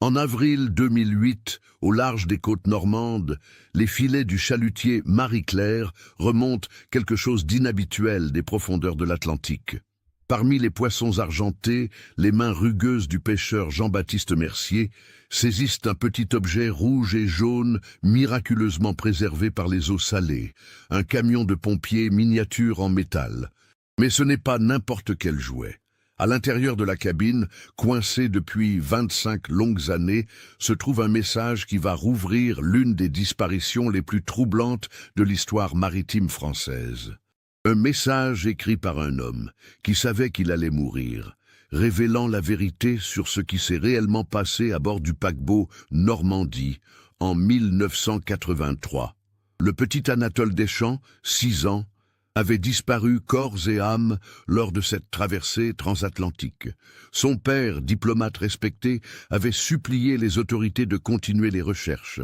En avril 2008, au large des côtes normandes, les filets du chalutier Marie-Claire remontent quelque chose d'inhabituel des profondeurs de l'Atlantique. Parmi les poissons argentés, les mains rugueuses du pêcheur Jean-Baptiste Mercier saisissent un petit objet rouge et jaune miraculeusement préservé par les eaux salées, un camion de pompiers miniature en métal. Mais ce n'est pas n'importe quel jouet. À l'intérieur de la cabine, coincé depuis 25 longues années, se trouve un message qui va rouvrir l'une des disparitions les plus troublantes de l'histoire maritime française. Un message écrit par un homme qui savait qu'il allait mourir, révélant la vérité sur ce qui s'est réellement passé à bord du paquebot Normandie en 1983. Le petit Anatole Deschamps, 6 ans, avait disparu corps et âme lors de cette traversée transatlantique. Son père, diplomate respecté, avait supplié les autorités de continuer les recherches.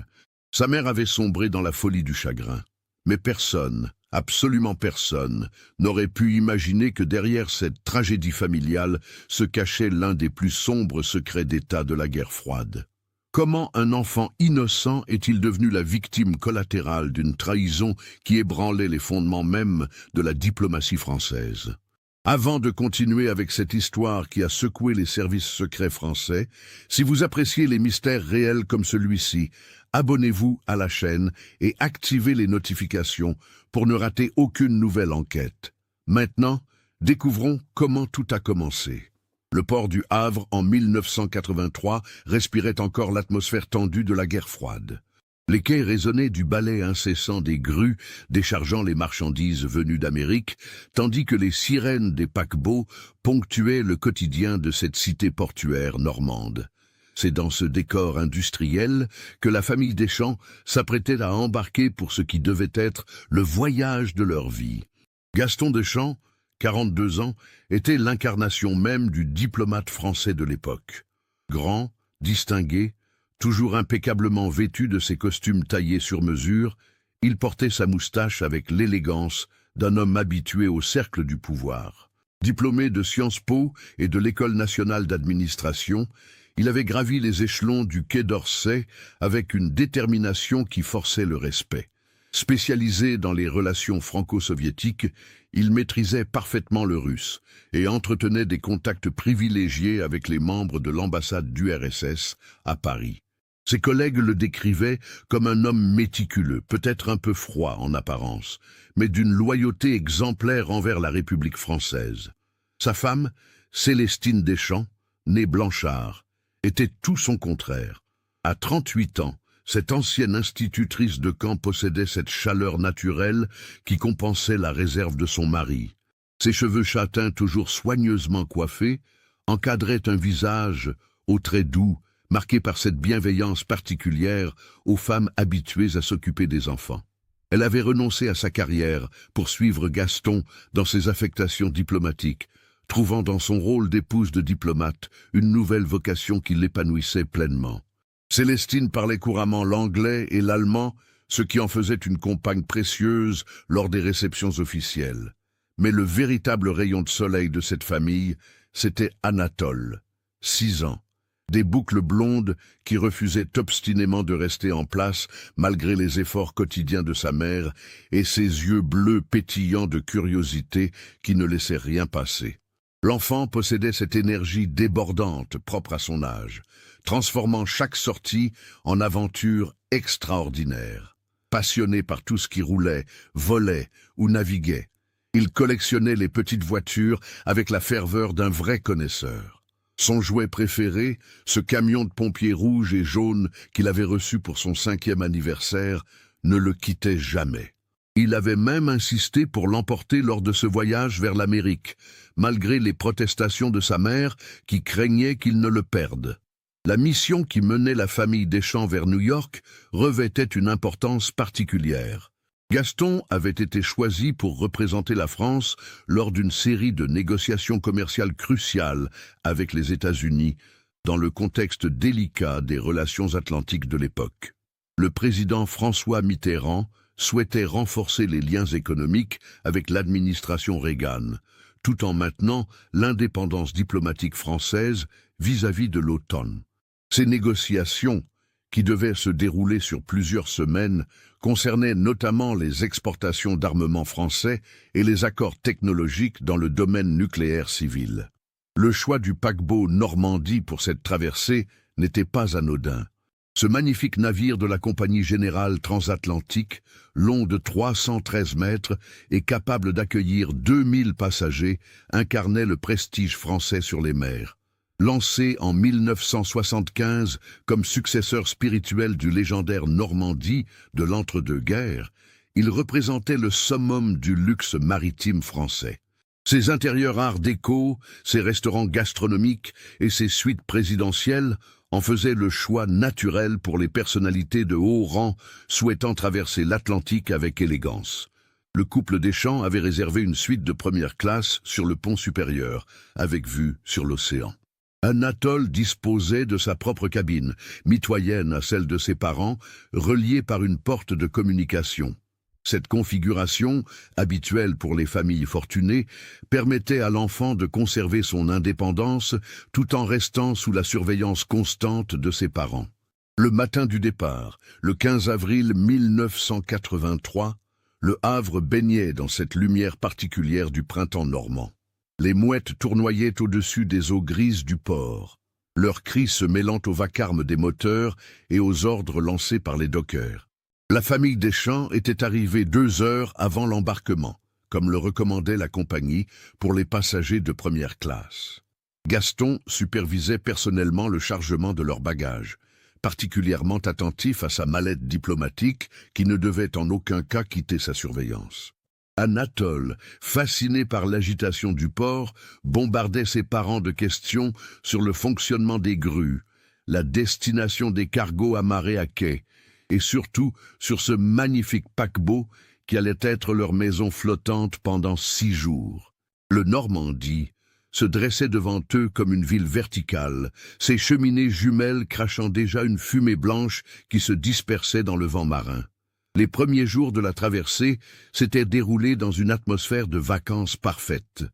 Sa mère avait sombré dans la folie du chagrin. Mais personne, absolument personne, n'aurait pu imaginer que derrière cette tragédie familiale se cachait l'un des plus sombres secrets d'État de la guerre froide. Comment un enfant innocent est-il devenu la victime collatérale d'une trahison qui ébranlait les fondements même de la diplomatie française? Avant de continuer avec cette histoire qui a secoué les services secrets français, si vous appréciez les mystères réels comme celui-ci, abonnez-vous à la chaîne et activez les notifications pour ne rater aucune nouvelle enquête. Maintenant, découvrons comment tout a commencé. Le port du Havre, en 1983, respirait encore l'atmosphère tendue de la guerre froide. Les quais résonnaient du balai incessant des grues déchargeant les marchandises venues d'Amérique, tandis que les sirènes des paquebots ponctuaient le quotidien de cette cité portuaire normande. C'est dans ce décor industriel que la famille Deschamps s'apprêtait à embarquer pour ce qui devait être le voyage de leur vie. Gaston Deschamps, 42 ans, était l'incarnation même du diplomate français de l'époque. Grand, distingué, toujours impeccablement vêtu de ses costumes taillés sur mesure, il portait sa moustache avec l'élégance d'un homme habitué au cercle du pouvoir. Diplômé de Sciences Po et de l'École nationale d'administration, il avait gravi les échelons du Quai d'Orsay avec une détermination qui forçait le respect. Spécialisé dans les relations franco-soviétiques, il maîtrisait parfaitement le russe et entretenait des contacts privilégiés avec les membres de l'ambassade d'URSS à Paris. Ses collègues le décrivaient comme un homme méticuleux, peut-être un peu froid en apparence, mais d'une loyauté exemplaire envers la République française. Sa femme, Célestine Deschamps, née Blanchard, était tout son contraire. À 38 ans, cette ancienne institutrice de camp possédait cette chaleur naturelle qui compensait la réserve de son mari. Ses cheveux châtains toujours soigneusement coiffés encadraient un visage aux traits doux, marqué par cette bienveillance particulière aux femmes habituées à s'occuper des enfants. Elle avait renoncé à sa carrière pour suivre Gaston dans ses affectations diplomatiques, trouvant dans son rôle d'épouse de diplomate une nouvelle vocation qui l'épanouissait pleinement. Célestine parlait couramment l'anglais et l'allemand, ce qui en faisait une compagne précieuse lors des réceptions officielles. Mais le véritable rayon de soleil de cette famille, c'était Anatole, 6 ans. Des boucles blondes qui refusaient obstinément de rester en place malgré les efforts quotidiens de sa mère et ses yeux bleus pétillants de curiosité qui ne laissaient rien passer. L'enfant possédait cette énergie débordante propre à son âge, transformant chaque sortie en aventure extraordinaire. Passionné par tout ce qui roulait, volait ou naviguait, il collectionnait les petites voitures avec la ferveur d'un vrai connaisseur. Son jouet préféré, ce camion de pompiers rouge et jaune qu'il avait reçu pour son 5e anniversaire, ne le quittait jamais. Il avait même insisté pour l'emporter lors de ce voyage vers l'Amérique, malgré les protestations de sa mère qui craignait qu'il ne le perde. La mission qui menait la famille Deschamps vers New York revêtait une importance particulière. Gaston avait été choisi pour représenter la France lors d'une série de négociations commerciales cruciales avec les États-Unis, dans le contexte délicat des relations atlantiques de l'époque. Le président François Mitterrand souhaitait renforcer les liens économiques avec l'administration Reagan, tout en maintenant l'indépendance diplomatique française vis-à-vis de l'OTAN. Ces négociations, qui devaient se dérouler sur plusieurs semaines, concernaient notamment les exportations d'armements français et les accords technologiques dans le domaine nucléaire civil. Le choix du paquebot Normandie pour cette traversée n'était pas anodin. Ce magnifique navire de la Compagnie Générale Transatlantique, long de 313 mètres et capable d'accueillir 2000 passagers, incarnait le prestige français sur les mers. Lancé en 1975 comme successeur spirituel du légendaire Normandie de l'entre-deux-guerres, il représentait le summum du luxe maritime français. Ses intérieurs art déco, ses restaurants gastronomiques et ses suites présidentielles en faisaient le choix naturel pour les personnalités de haut rang souhaitant traverser l'Atlantique avec élégance. Le couple Deschamps avait réservé une suite de première classe sur le pont supérieur, avec vue sur l'océan. Anatole disposait de sa propre cabine, mitoyenne à celle de ses parents, reliée par une porte de communication. Cette configuration, habituelle pour les familles fortunées, permettait à l'enfant de conserver son indépendance tout en restant sous la surveillance constante de ses parents. Le matin du départ, le 15 avril 1983, le Havre baignait dans cette lumière particulière du printemps normand. Les mouettes tournoyaient au-dessus des eaux grises du port, leurs cris se mêlant au vacarme des moteurs et aux ordres lancés par les dockers. La famille Deschamps était arrivée 2 heures avant l'embarquement, comme le recommandait la compagnie pour les passagers de première classe. Gaston supervisait personnellement le chargement de leurs bagages, particulièrement attentif à sa mallette diplomatique qui ne devait en aucun cas quitter sa surveillance. Anatole, fasciné par l'agitation du port, bombardait ses parents de questions sur le fonctionnement des grues, la destination des cargos amarrés à quai, et surtout sur ce magnifique paquebot qui allait être leur maison flottante pendant 6 jours. Le Normandie se dressait devant eux comme une ville verticale, ses cheminées jumelles crachant déjà une fumée blanche qui se dispersait dans le vent marin. Les premiers jours de la traversée s'étaient déroulés dans une atmosphère de vacances parfaite.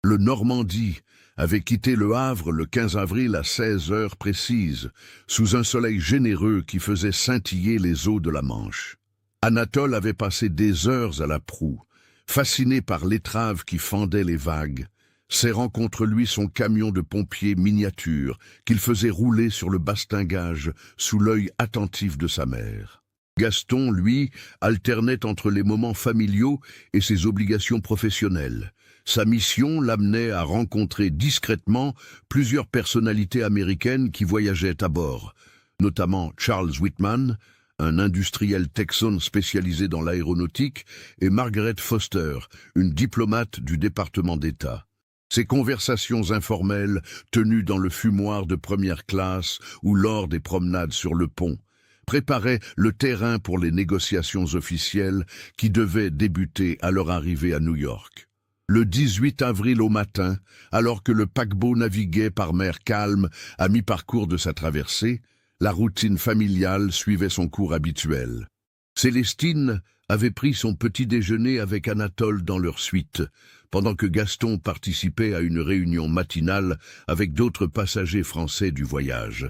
Le Normandie avait quitté le Havre le 15 avril à 16 heures précises, sous un soleil généreux qui faisait scintiller les eaux de la Manche. Anatole avait passé des heures à la proue, fasciné par l'étrave qui fendait les vagues, serrant contre lui son camion de pompiers miniature qu'il faisait rouler sur le bastingage sous l'œil attentif de sa mère. Gaston, lui, alternait entre les moments familiaux et ses obligations professionnelles. Sa mission l'amenait à rencontrer discrètement plusieurs personnalités américaines qui voyageaient à bord, notamment Charles Whitman, un industriel texan spécialisé dans l'aéronautique, et Margaret Foster, une diplomate du département d'État. Ces conversations informelles, tenues dans le fumoir de première classe ou lors des promenades sur le pont, préparaient le terrain pour les négociations officielles qui devaient débuter à leur arrivée à New York. Le 18 avril au matin, alors que le paquebot naviguait par mer calme à mi-parcours de sa traversée, la routine familiale suivait son cours habituel. Célestine avait pris son petit déjeuner avec Anatole dans leur suite, pendant que Gaston participait à une réunion matinale avec d'autres passagers français du voyage.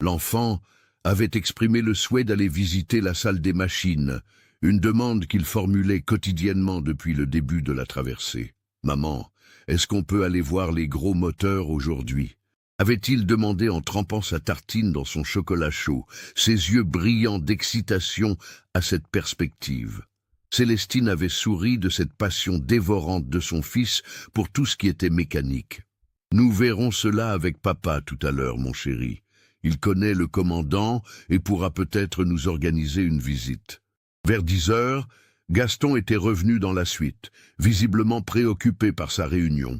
L'enfant avait exprimé le souhait d'aller visiter la salle des machines, une demande qu'il formulait quotidiennement depuis le début de la traversée. « Maman, est-ce qu'on peut aller voir les gros moteurs aujourd'hui ?» avait-il demandé en trempant sa tartine dans son chocolat chaud, ses yeux brillants d'excitation à cette perspective. Célestine avait souri de cette passion dévorante de son fils pour tout ce qui était mécanique. « Nous verrons cela avec papa tout à l'heure, mon chéri. Il connaît le commandant et pourra peut-être nous organiser une visite. » Vers 10 heures, Gaston était revenu dans la suite, visiblement préoccupé par sa réunion.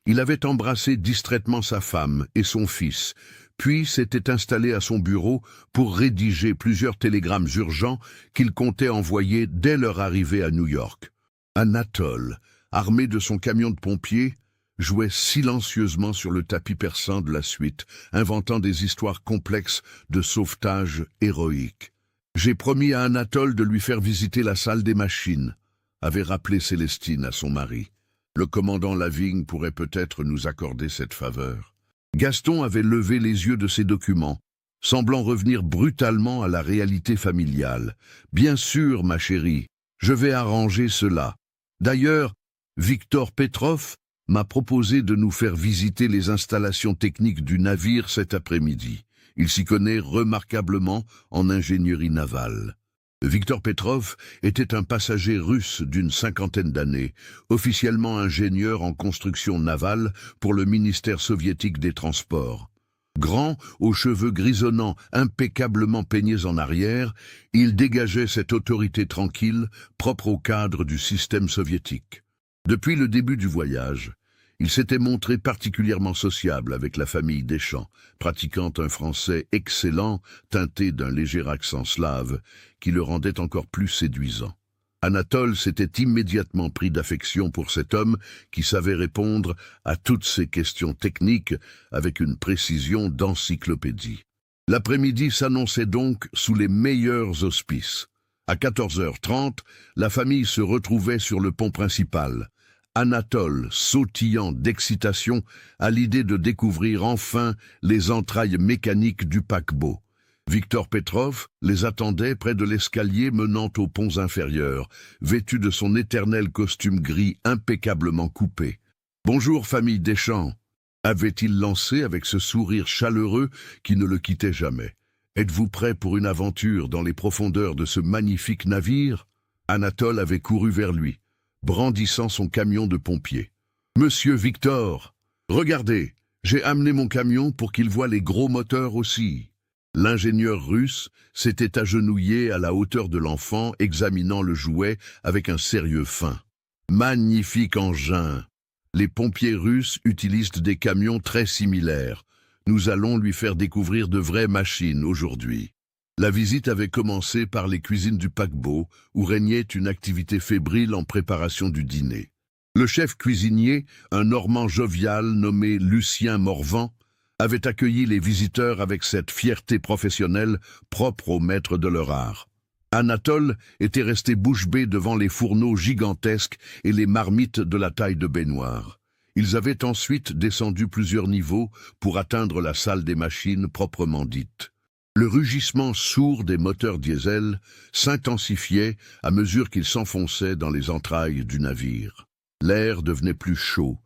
Il avait embrassé distraitement sa femme et son fils, puis s'était installé à son bureau pour rédiger plusieurs télégrammes urgents qu'il comptait envoyer dès leur arrivée à New York. Anatole, armé de son camion de pompiers, jouait silencieusement sur le tapis persan de la suite, inventant des histoires complexes de sauvetage héroïque. « J'ai promis à Anatole de lui faire visiter la salle des machines », avait rappelé Célestine à son mari. « Le commandant Lavigne pourrait peut-être nous accorder cette faveur. » Gaston avait levé les yeux de ses documents, semblant revenir brutalement à la réalité familiale. « Bien sûr, ma chérie, je vais arranger cela. D'ailleurs, Victor Petrov m'a proposé de nous faire visiter les installations techniques du navire cet après-midi. Il s'y connaît remarquablement en ingénierie navale. » Victor Petrov était un passager russe d'une 50aine d'années, officiellement ingénieur en construction navale pour le ministère soviétique des Transports. Grand, aux cheveux grisonnants, impeccablement peignés en arrière, il dégageait cette autorité tranquille, propre au cadre du système soviétique. Depuis le début du voyage, il s'était montré particulièrement sociable avec la famille Deschamps, pratiquant un français excellent, teinté d'un léger accent slave, qui le rendait encore plus séduisant. Anatole s'était immédiatement pris d'affection pour cet homme qui savait répondre à toutes ces questions techniques avec une précision d'encyclopédie. L'après-midi s'annonçait donc sous les meilleurs auspices. À 14h30, la famille se retrouvait sur le pont principal. Anatole, sautillant d'excitation, à l'idée de découvrir enfin les entrailles mécaniques du paquebot. Victor Petrov les attendait près de l'escalier menant aux ponts inférieurs, vêtu de son éternel costume gris impeccablement coupé. « Bonjour, famille Deschamps !» avait-il lancé avec ce sourire chaleureux qui ne le quittait jamais. « Êtes-vous prêts pour une aventure dans les profondeurs de ce magnifique navire ?» Anatole avait couru vers lui, brandissant son camion de pompier. « Monsieur Victor, regardez, j'ai amené mon camion pour qu'il voie les gros moteurs aussi. » L'ingénieur russe s'était agenouillé à la hauteur de l'enfant, examinant le jouet avec un sérieux fin. « Magnifique engin! Les pompiers russes utilisent des camions très similaires. Nous allons lui faire découvrir de vraies machines aujourd'hui. » La visite avait commencé par les cuisines du paquebot, où régnait une activité fébrile en préparation du dîner. Le chef cuisinier, un Normand jovial nommé Lucien Morvan, avait accueilli les visiteurs avec cette fierté professionnelle propre aux maîtres de leur art. Anatole était resté bouche bée devant les fourneaux gigantesques et les marmites de la taille de baignoire. Ils avaient ensuite descendu plusieurs niveaux pour atteindre la salle des machines proprement dite. Le rugissement sourd des moteurs diesel s'intensifiait à mesure qu'ils s'enfonçaient dans les entrailles du navire. L'air devenait plus chaud,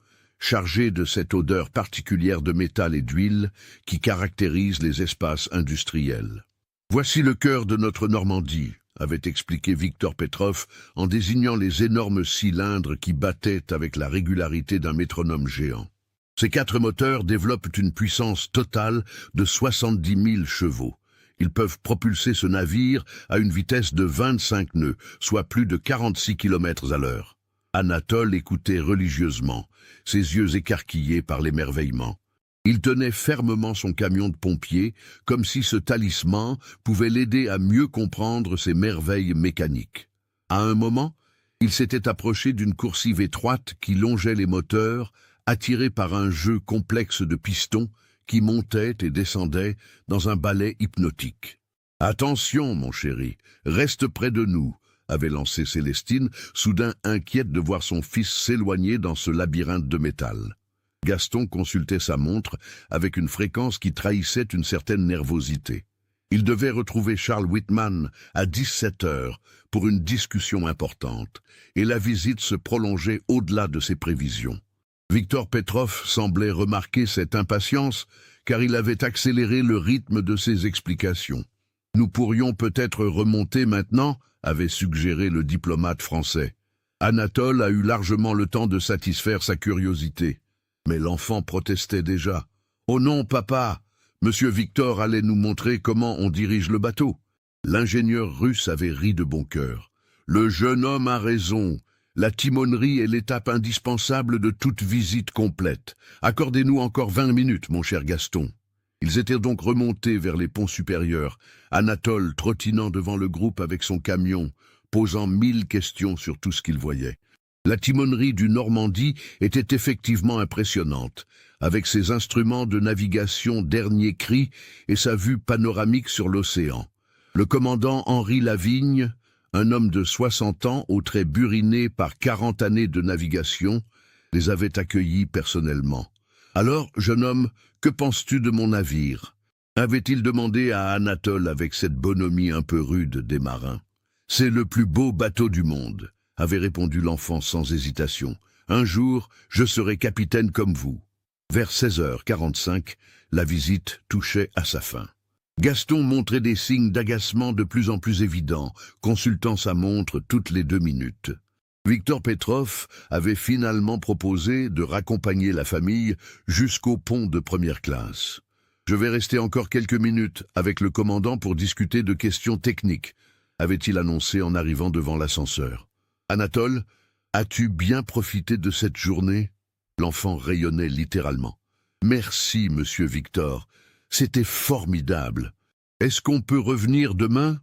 chargé de cette odeur particulière de métal et d'huile qui caractérise les espaces industriels. « Voici le cœur de notre Normandie », avait expliqué Victor Petrov en désignant les énormes cylindres qui battaient avec la régularité d'un métronome géant. Ces 4 moteurs développent une puissance totale de 70 000 chevaux. Ils peuvent propulser ce navire à une vitesse de 25 nœuds, soit plus de 46 km à l'heure. Anatole écoutait religieusement, ses yeux écarquillés par l'émerveillement. Il tenait fermement son camion de pompier, comme si ce talisman pouvait l'aider à mieux comprendre ces merveilles mécaniques. À un moment, il s'était approché d'une coursive étroite qui longeait les moteurs, attiré par un jeu complexe de pistons qui montaient et descendaient dans un ballet hypnotique. « Attention, mon chéri, reste près de nous », avait lancé Célestine, soudain inquiète de voir son fils s'éloigner dans ce labyrinthe de métal. Gaston consultait sa montre avec une fréquence qui trahissait une certaine nervosité. Il devait retrouver Charles Whitman à 17h pour une discussion importante, et la visite se prolongeait au-delà de ses prévisions. Victor Petrov semblait remarquer cette impatience, car il avait accéléré le rythme de ses explications. « Nous pourrions peut-être remonter maintenant », avait suggéré le diplomate français. Anatole a eu largement le temps de satisfaire sa curiosité. Mais l'enfant protestait déjà. « Oh non, papa, Monsieur Victor allait nous montrer comment on dirige le bateau. » L'ingénieur russe avait ri de bon cœur. « Le jeune homme a raison. La timonerie est l'étape indispensable de toute visite complète. Accordez-nous encore 20 minutes, mon cher Gaston. » Ils étaient donc remontés vers les ponts supérieurs, Anatole trottinant devant le groupe avec son camion, posant 1000 questions sur tout ce qu'il voyait. La timonerie du Normandie était effectivement impressionnante, avec ses instruments de navigation dernier cri et sa vue panoramique sur l'océan. Le commandant Henri Lavigne, un homme de 60 ans aux traits burinés par 40 années de navigation, les avait accueillis personnellement. « Alors, jeune homme, que penses-tu de mon navire ?» avait-il demandé à Anatole avec cette bonhomie un peu rude des marins. C'est le plus beau bateau du monde, avait répondu l'enfant sans hésitation. Un jour, je serai capitaine comme vous. Vers 16h45, la visite touchait à sa fin. Gaston montrait des signes d'agacement de plus en plus évidents, consultant sa montre toutes les 2 minutes. Victor Petrov avait finalement proposé de raccompagner la famille jusqu'au pont de première classe. « Je vais rester encore quelques minutes avec le commandant pour discuter de questions techniques », avait-il annoncé en arrivant devant l'ascenseur. « Anatole, as-tu bien profité de cette journée ?» L'enfant rayonnait littéralement. « Merci, monsieur Victor. C'était formidable. Est-ce qu'on peut revenir demain ? »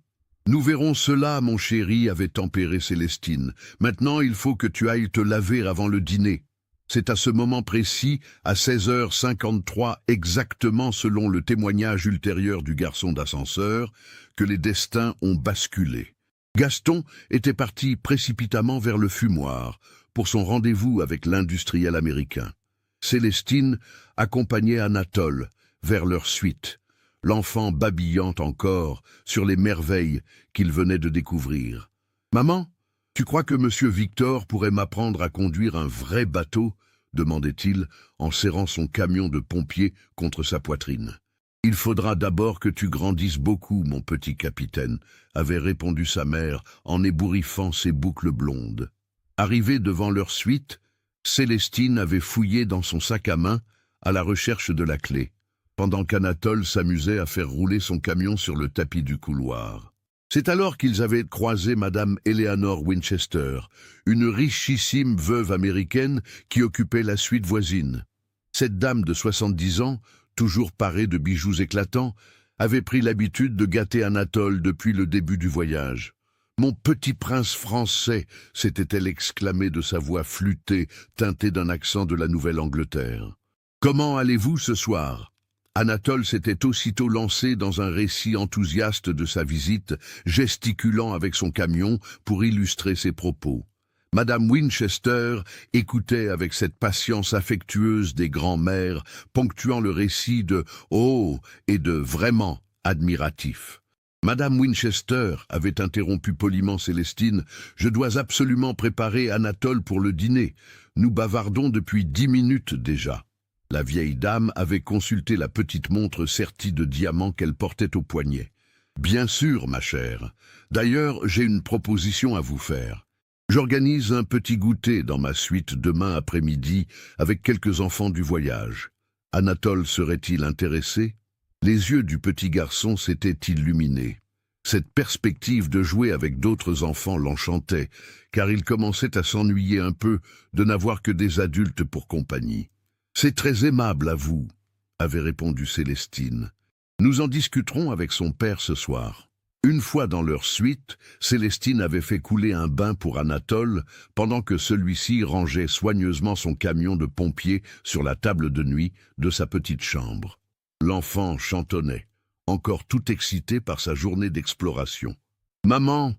« Nous verrons cela, mon chéri, avait tempéré Célestine. Maintenant, il faut que tu ailles te laver avant le dîner. C'est à ce moment précis, à 16h53 exactement selon le témoignage ultérieur du garçon d'ascenseur, que les destins ont basculé. Gaston était parti précipitamment vers le fumoir pour son rendez-vous avec l'industriel américain. Célestine accompagnait Anatole vers leur suite, l'enfant babillant encore sur les merveilles qu'il venait de découvrir. « Maman, tu crois que monsieur Victor pourrait m'apprendre à conduire un vrai bateau ?» demandait-il en serrant son camion de pompier contre sa poitrine. « Il faudra d'abord que tu grandisses beaucoup, mon petit capitaine », avait répondu sa mère en ébouriffant ses boucles blondes. Arrivée devant leur suite, Célestine avait fouillé dans son sac à main à la recherche de la clé, pendant qu'Anatole s'amusait à faire rouler son camion sur le tapis du couloir. C'est alors qu'ils avaient croisé Madame Eleanor Winchester, une richissime veuve américaine qui occupait la suite voisine. Cette dame de 70 ans, toujours parée de bijoux éclatants, avait pris l'habitude de gâter Anatole depuis le début du voyage. « Mon petit prince français !» s'était-elle exclamée de sa voix flûtée, teintée d'un accent de la Nouvelle-Angleterre. « Comment allez-vous ce soir ?» Anatole s'était aussitôt lancé dans un récit enthousiaste de sa visite, gesticulant avec son camion pour illustrer ses propos. Madame Winchester écoutait avec cette patience affectueuse des grands-mères, ponctuant le récit de « oh » et de « vraiment » admiratif. Madame Winchester avait interrompu poliment Célestine. « Je dois absolument préparer Anatole pour le dîner. Nous bavardons depuis 10 minutes déjà. » La vieille dame avait consulté la petite montre sertie de diamants qu'elle portait au poignet. « Bien sûr, ma chère. D'ailleurs, j'ai une proposition à vous faire. J'organise un petit goûter dans ma suite demain après-midi avec quelques enfants du voyage. Anatole serait-il intéressé ?» Les yeux du petit garçon s'étaient illuminés. Cette perspective de jouer avec d'autres enfants l'enchantait, car il commençait à s'ennuyer un peu de n'avoir que des adultes pour compagnie. « C'est très aimable à vous », avait répondu Célestine. « Nous en discuterons avec son père ce soir. » Une fois dans leur suite, Célestine avait fait couler un bain pour Anatole pendant que celui-ci rangeait soigneusement son camion de pompier sur la table de nuit de sa petite chambre. L'enfant chantonnait, encore tout excité par sa journée d'exploration. « Maman !»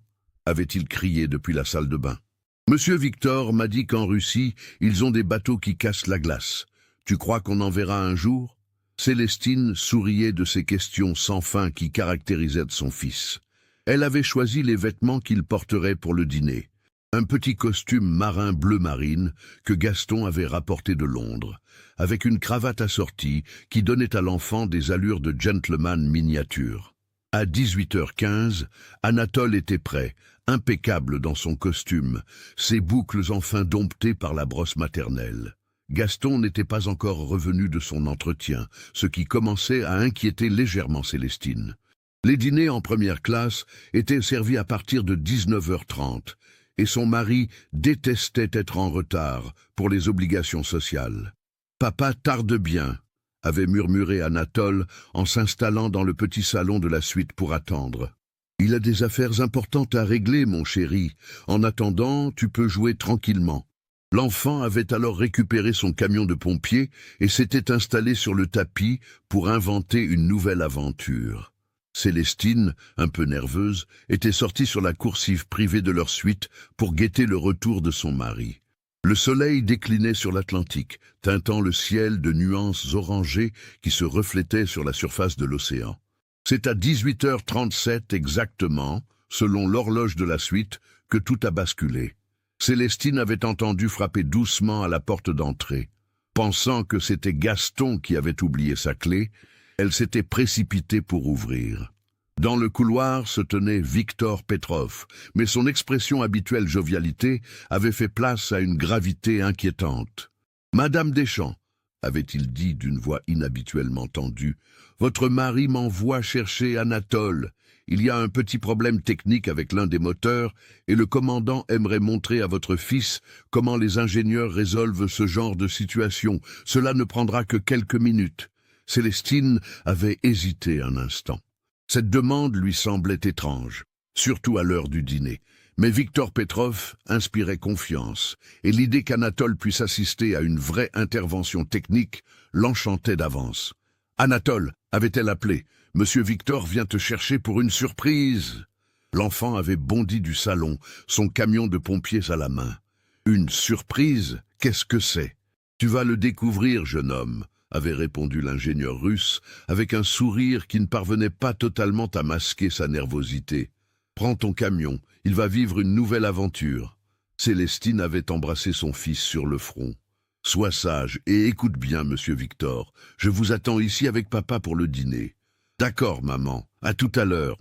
avait-il crié depuis la salle de bain. « Monsieur Victor m'a dit qu'en Russie, ils ont des bateaux qui cassent la glace. Tu crois qu'on en verra un jour ?» Célestine souriait de ces questions sans fin qui caractérisaient son fils. Elle avait choisi les vêtements qu'il porterait pour le dîner. Un petit costume marin bleu marine que Gaston avait rapporté de Londres, avec une cravate assortie qui donnait à l'enfant des allures de gentleman miniature. À 18h15, Anatole était prêt, impeccable dans son costume, ses boucles enfin domptées par la brosse maternelle. Gaston n'était pas encore revenu de son entretien, ce qui commençait à inquiéter légèrement Célestine. Les dîners en première classe étaient servis à partir de 19h30, et son mari détestait être en retard pour les obligations sociales. « Papa tarde bien », avait murmuré Anatole en s'installant dans le petit salon de la suite pour attendre. « Il a des affaires importantes à régler, mon chéri. En attendant, tu peux jouer tranquillement. » L'enfant avait alors récupéré son camion de pompier et s'était installé sur le tapis pour inventer une nouvelle aventure. Célestine, un peu nerveuse, était sortie sur la coursive privée de leur suite pour guetter le retour de son mari. Le soleil déclinait sur l'Atlantique, teintant le ciel de nuances orangées qui se reflétaient sur la surface de l'océan. C'est à 18h37 exactement, selon l'horloge de la suite, que tout a basculé. Célestine avait entendu frapper doucement à la porte d'entrée. Pensant que c'était Gaston qui avait oublié sa clé, elle s'était précipitée pour ouvrir. Dans le couloir se tenait Victor Petrov, mais son expression habituelle jovialité avait fait place à une gravité inquiétante. « Madame Deschamps, » avait-il dit d'une voix inhabituellement tendue, « votre mari m'envoie chercher Anatole. Il y a un petit problème technique avec l'un des moteurs et le commandant aimerait montrer à votre fils comment les ingénieurs résolvent ce genre de situation. Cela ne prendra que quelques minutes. » Célestine avait hésité un instant. Cette demande lui semblait étrange, surtout à l'heure du dîner. Mais Victor Petrov inspirait confiance, et l'idée qu'Anatole puisse assister à une vraie intervention technique l'enchantait d'avance. « Anatole, avait-elle appelé, Monsieur Victor vient te chercher pour une surprise. » L'enfant avait bondi du salon, son camion de pompiers à la main. « Une surprise? Qu'est-ce que c'est? »« Tu vas le découvrir, jeune homme. » avait répondu l'ingénieur russe, avec un sourire qui ne parvenait pas totalement à masquer sa nervosité. « Prends ton camion, il va vivre une nouvelle aventure. » Célestine avait embrassé son fils sur le front. « Sois sage et écoute bien, monsieur Victor. Je vous attends ici avec papa pour le dîner. »« D'accord, maman. À tout à l'heure. »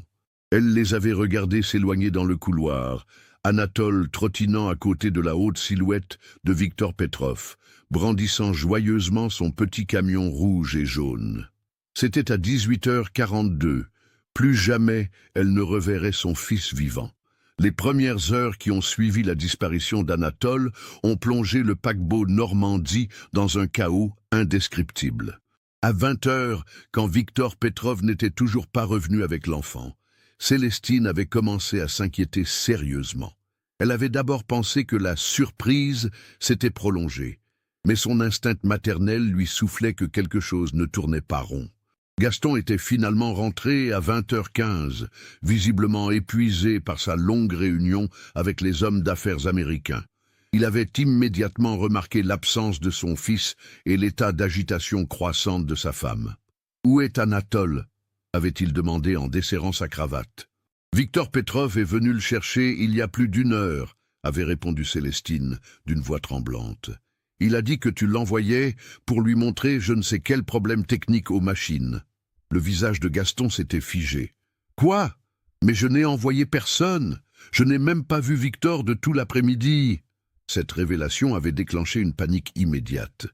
Elle les avait regardés s'éloigner dans le couloir, Anatole trottinant à côté de la haute silhouette de Victor Petrov, brandissant joyeusement son petit camion rouge et jaune. C'était à 18h42. Plus jamais elle ne reverrait son fils vivant. Les premières heures qui ont suivi la disparition d'Anatole ont plongé le paquebot Normandie dans un chaos indescriptible. À 20h, quand Victor Petrov n'était toujours pas revenu avec l'enfant, Célestine avait commencé à s'inquiéter sérieusement. Elle avait d'abord pensé que la surprise s'était prolongée, mais son instinct maternel lui soufflait que quelque chose ne tournait pas rond. Gaston était finalement rentré à 20h15, visiblement épuisé par sa longue réunion avec les hommes d'affaires américains. Il avait immédiatement remarqué l'absence de son fils et l'état d'agitation croissante de sa femme. « Où est Anatole ?» avait-il demandé en desserrant sa cravate. « Victor Petrov est venu le chercher il y a plus d'1 heure, » avait répondu Célestine d'une voix tremblante. « Il a dit que tu l'envoyais pour lui montrer je ne sais quel problème technique aux machines. » Le visage de Gaston s'était figé. « Quoi? Mais je n'ai envoyé personne. Je n'ai même pas vu Victor de tout l'après-midi. » Cette révélation avait déclenché une panique immédiate.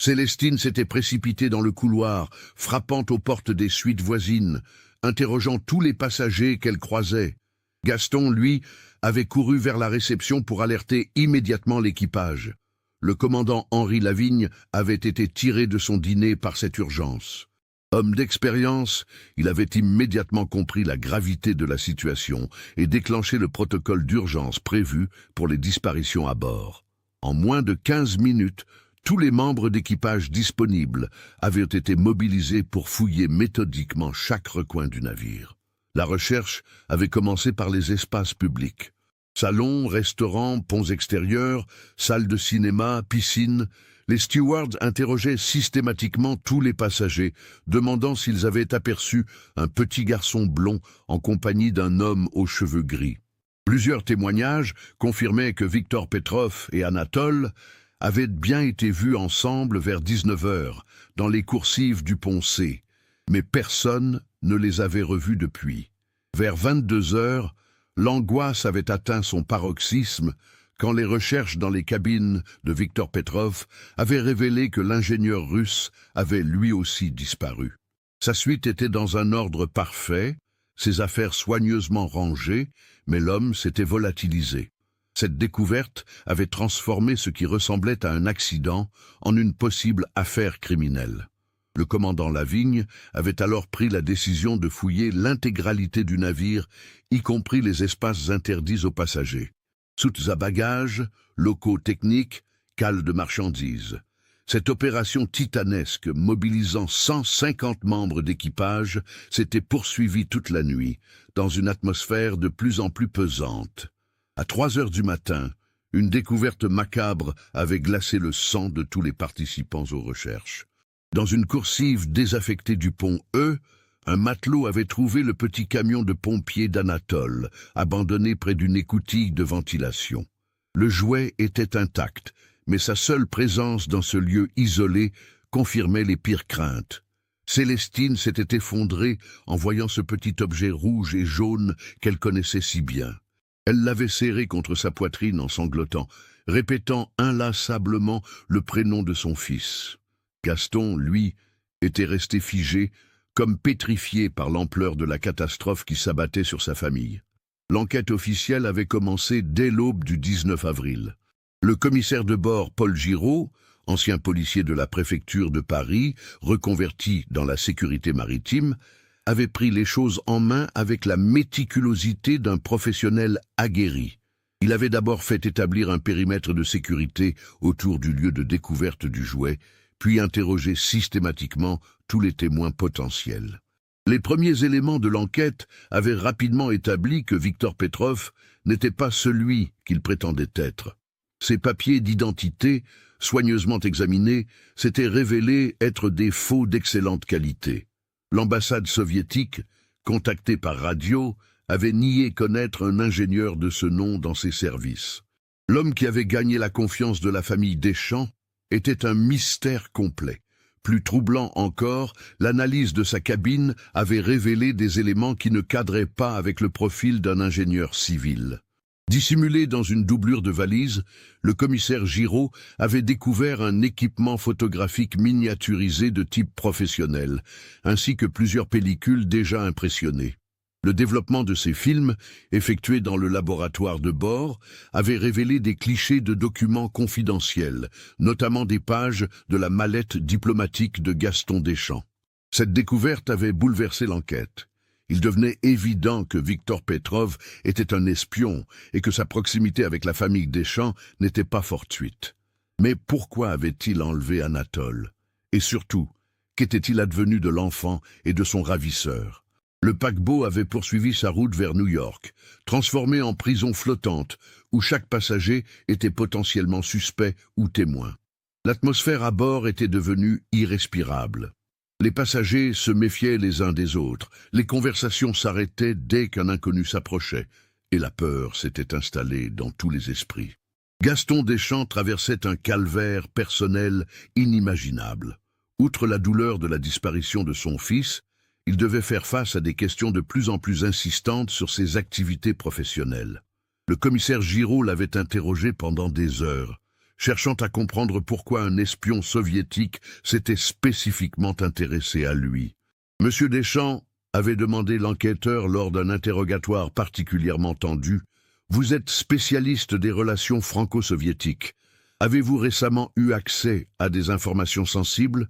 Célestine s'était précipitée dans le couloir, frappant aux portes des suites voisines, interrogeant tous les passagers qu'elle croisait. Gaston, lui, avait couru vers la réception pour alerter immédiatement l'équipage. Le commandant Henri Lavigne avait été tiré de son dîner par cette urgence. Homme d'expérience, il avait immédiatement compris la gravité de la situation et déclenché le protocole d'urgence prévu pour les disparitions à bord. En moins de 15 minutes, tous les membres d'équipage disponibles avaient été mobilisés pour fouiller méthodiquement chaque recoin du navire. La recherche avait commencé par les espaces publics. Salons, restaurants, ponts extérieurs, salles de cinéma, piscines. Les stewards interrogeaient systématiquement tous les passagers, demandant s'ils avaient aperçu un petit garçon blond en compagnie d'un homme aux cheveux gris. Plusieurs témoignages confirmaient que Victor Petrov et Anatole avaient bien été vus ensemble vers 19h, dans les coursives du pont C, mais personne ne les avait revus depuis. Vers 22h, l'angoisse avait atteint son paroxysme quand les recherches dans les cabines de Victor Petrov avaient révélé que l'ingénieur russe avait lui aussi disparu. Sa suite était dans un ordre parfait, ses affaires soigneusement rangées, mais l'homme s'était volatilisé. Cette découverte avait transformé ce qui ressemblait à un accident en une possible affaire criminelle. Le commandant Lavigne avait alors pris la décision de fouiller l'intégralité du navire, y compris les espaces interdits aux passagers. Soutes à bagages, locaux techniques, cales de marchandises. Cette opération titanesque, mobilisant 150 membres d'équipage, s'était poursuivie toute la nuit, dans une atmosphère de plus en plus pesante. À 3 heures du matin, Une découverte macabre avait glacé le sang de tous les participants aux recherches. Dans une coursive désaffectée du pont E, un matelot avait trouvé le petit camion de pompiers d'Anatole, abandonné près d'une écoutille de ventilation. Le jouet était intact, mais sa seule présence dans ce lieu isolé confirmait les pires craintes. Célestine s'était effondrée en voyant ce petit objet rouge et jaune qu'elle connaissait si bien. Elle l'avait serré contre sa poitrine en sanglotant, répétant inlassablement le prénom de son fils. Gaston, lui, était resté figé, comme pétrifié par l'ampleur de la catastrophe qui s'abattait sur sa famille. L'enquête officielle avait commencé dès l'aube du 19 avril. Le commissaire de bord Paul Giraud, ancien policier de la préfecture de Paris, reconverti dans la sécurité maritime, avait pris les choses en main avec la méticulosité d'un professionnel aguerri. Il avait d'abord fait établir un périmètre de sécurité autour du lieu de découverte du jouet, puis interrogé systématiquement tous les témoins potentiels. Les premiers éléments de l'enquête avaient rapidement établi que Victor Petrov n'était pas celui qu'il prétendait être. Ses papiers d'identité, soigneusement examinés, s'étaient révélés être des faux d'excellente qualité. L'ambassade soviétique, contactée par radio, avait nié connaître un ingénieur de ce nom dans ses services. L'homme qui avait gagné la confiance de la famille Deschamps était un mystère complet. Plus troublant encore, l'analyse de sa cabine avait révélé des éléments qui ne cadraient pas avec le profil d'un ingénieur civil. Dissimulé dans une doublure de valise, le commissaire Giraud avait découvert un équipement photographique miniaturisé de type professionnel, ainsi que plusieurs pellicules déjà impressionnées. Le développement de ces films, effectué dans le laboratoire de bord, avait révélé des clichés de documents confidentiels, notamment des pages de la mallette diplomatique de Gaston Deschamps. Cette découverte avait bouleversé l'enquête. Il devenait évident que Victor Petrov était un espion et que sa proximité avec la famille Deschamps n'était pas fortuite. Mais pourquoi avait-il enlevé Anatole? Et surtout, qu'était-il advenu de l'enfant et de son ravisseur? Le paquebot avait poursuivi sa route vers New York, transformé en prison flottante, où chaque passager était potentiellement suspect ou témoin. L'atmosphère à bord était devenue irrespirable. Les passagers se méfiaient les uns des autres, les conversations s'arrêtaient dès qu'un inconnu s'approchait, et la peur s'était installée dans tous les esprits. Gaston Deschamps traversait un calvaire personnel inimaginable. Outre la douleur de la disparition de son fils, il devait faire face à des questions de plus en plus insistantes sur ses activités professionnelles. Le commissaire Giraud l'avait interrogé pendant des heures, cherchant à comprendre pourquoi un espion soviétique s'était spécifiquement intéressé à lui. M. Deschamps avait demandé l'enquêteur lors d'un interrogatoire particulièrement tendu « Vous êtes spécialiste des relations franco-soviétiques. Avez-vous récemment eu accès à des informations sensibles ?»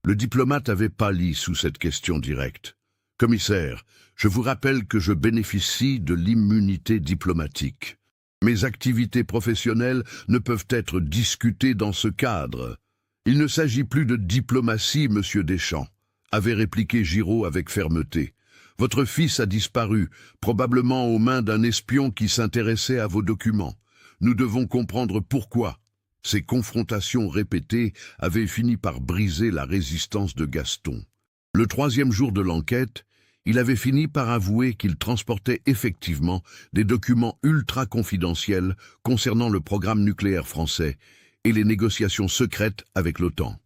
Le diplomate avait pâli sous cette question directe. « Commissaire, je vous rappelle que je bénéficie de l'immunité diplomatique. Mes activités professionnelles ne peuvent être discutées dans ce cadre. Il ne s'agit plus de diplomatie, monsieur Deschamps, » avait répliqué Giraud avec fermeté. « Votre fils a disparu, probablement aux mains d'un espion qui s'intéressait à vos documents. Nous devons comprendre pourquoi. » Ces confrontations répétées avaient fini par briser la résistance de Gaston. Le troisième jour de l'enquête, il avait fini par avouer qu'il transportait effectivement des documents ultra confidentiels concernant le programme nucléaire français et les négociations secrètes avec l'OTAN.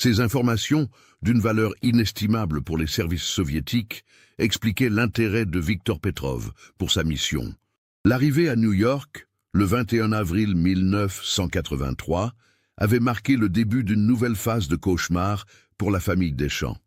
Ces informations, d'une valeur inestimable pour les services soviétiques, expliquaient l'intérêt de Victor Petrov pour sa mission. L'arrivée à New York, le 21 avril 1983, avait marqué le début d'une nouvelle phase de cauchemar pour la famille Deschamps.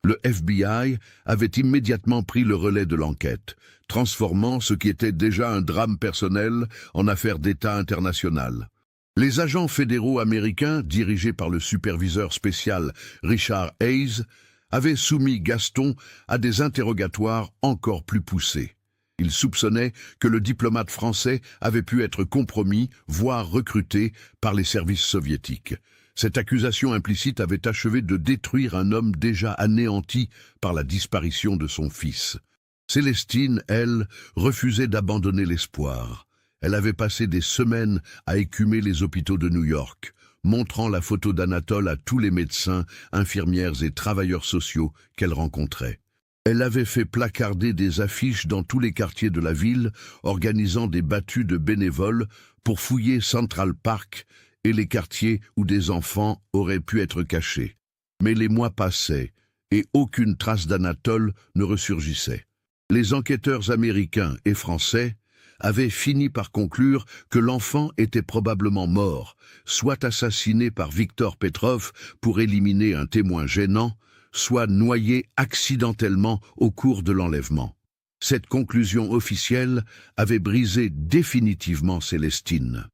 Le FBI avait immédiatement pris le relais de l'enquête, transformant ce qui était déjà un drame personnel en affaire d'État internationale. Les agents fédéraux américains, dirigés par le superviseur spécial Richard Hayes, avaient soumis Gaston à des interrogatoires encore plus poussés. Ils soupçonnaient que le diplomate français avait pu être compromis, voire recruté, par les services soviétiques. Cette accusation implicite avait achevé de détruire un homme déjà anéanti par la disparition de son fils. Célestine, elle, refusait d'abandonner l'espoir. Elle avait passé des semaines à écumer les hôpitaux de New York, montrant la photo d'Anatole à tous les médecins, infirmières et travailleurs sociaux qu'elle rencontrait. Elle avait fait placarder des affiches dans tous les quartiers de la ville, organisant des battues de bénévoles pour fouiller Central Park et les quartiers où des enfants auraient pu être cachés. Mais les mois passaient, et aucune trace d'Anatole ne ressurgissait. Les enquêteurs américains et français avaient fini par conclure que l'enfant était probablement mort, soit assassiné par Victor Petrov pour éliminer un témoin gênant, soit noyé accidentellement au cours de l'enlèvement. Cette conclusion officielle avait brisé définitivement Célestine.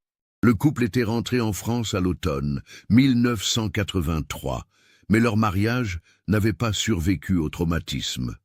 Le couple était rentré en France à l'automne 1983, mais leur mariage n'avait pas survécu au traumatisme.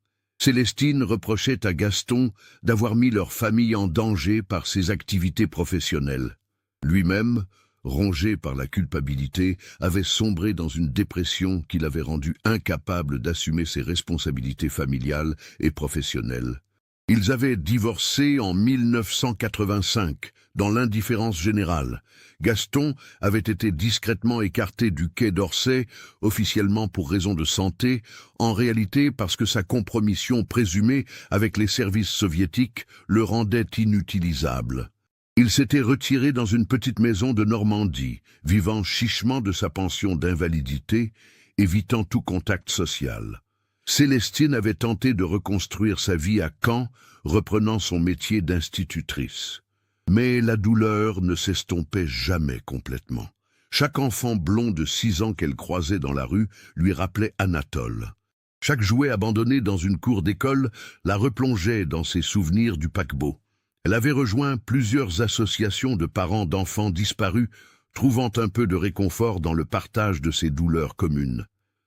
Célestine reprochait à Gaston d'avoir mis leur famille en danger par ses activités professionnelles. Lui-même, rongé par la culpabilité, avait sombré dans une dépression qui l'avait rendu incapable d'assumer ses responsabilités familiales et professionnelles. Ils avaient divorcé en 1985, dans l'indifférence générale. Gaston avait été discrètement écarté du Quai d'Orsay, officiellement pour raison de santé, en réalité parce que sa compromission présumée avec les services soviétiques le rendait inutilisable. Il s'était retiré dans une petite maison de Normandie, vivant chichement de sa pension d'invalidité, évitant tout contact social. Célestine avait tenté de reconstruire sa vie à Caen, reprenant son métier d'institutrice. Mais la douleur ne s'estompait jamais complètement. Chaque enfant blond de 6 ans qu'elle croisait dans la rue lui rappelait Anatole. Chaque jouet abandonné dans une cour d'école la replongeait dans ses souvenirs du paquebot. Elle avait rejoint plusieurs associations de parents d'enfants disparus, trouvant un peu de réconfort dans le partage de ces douleurs communes.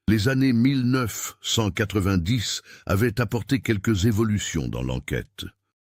Les années 1990 avaient apporté quelques évolutions dans l'enquête.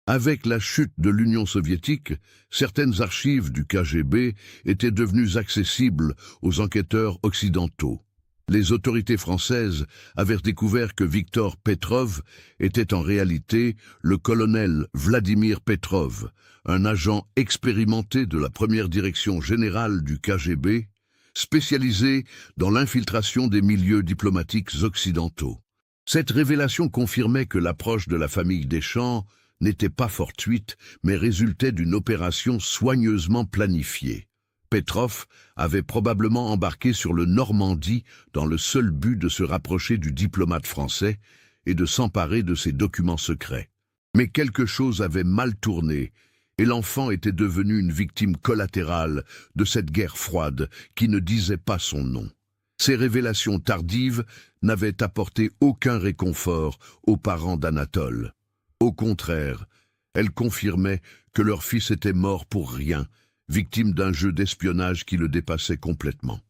Avec la chute de l'Union soviétique, certaines archives du KGB étaient devenues accessibles aux enquêteurs occidentaux. Les autorités françaises avaient découvert que Victor Petrov était en réalité le colonel Vladimir Petrov, un agent expérimenté de la première direction générale du KGB, spécialisé dans l'infiltration des milieux diplomatiques occidentaux. Cette révélation confirmait que l'approche de la famille Deschamps n'était pas fortuite, mais résultait d'une opération soigneusement planifiée. Petrov avait probablement embarqué sur le Normandie dans le seul but de se rapprocher du diplomate français et de s'emparer de ses documents secrets. Mais quelque chose avait mal tourné, et l'enfant était devenu une victime collatérale de cette guerre froide qui ne disait pas son nom. Ces révélations tardives n'avaient apporté aucun réconfort aux parents d'Anatole. Au contraire, elles confirmaient que leur fils était mort pour rien, victime d'un jeu d'espionnage qui le dépassait complètement.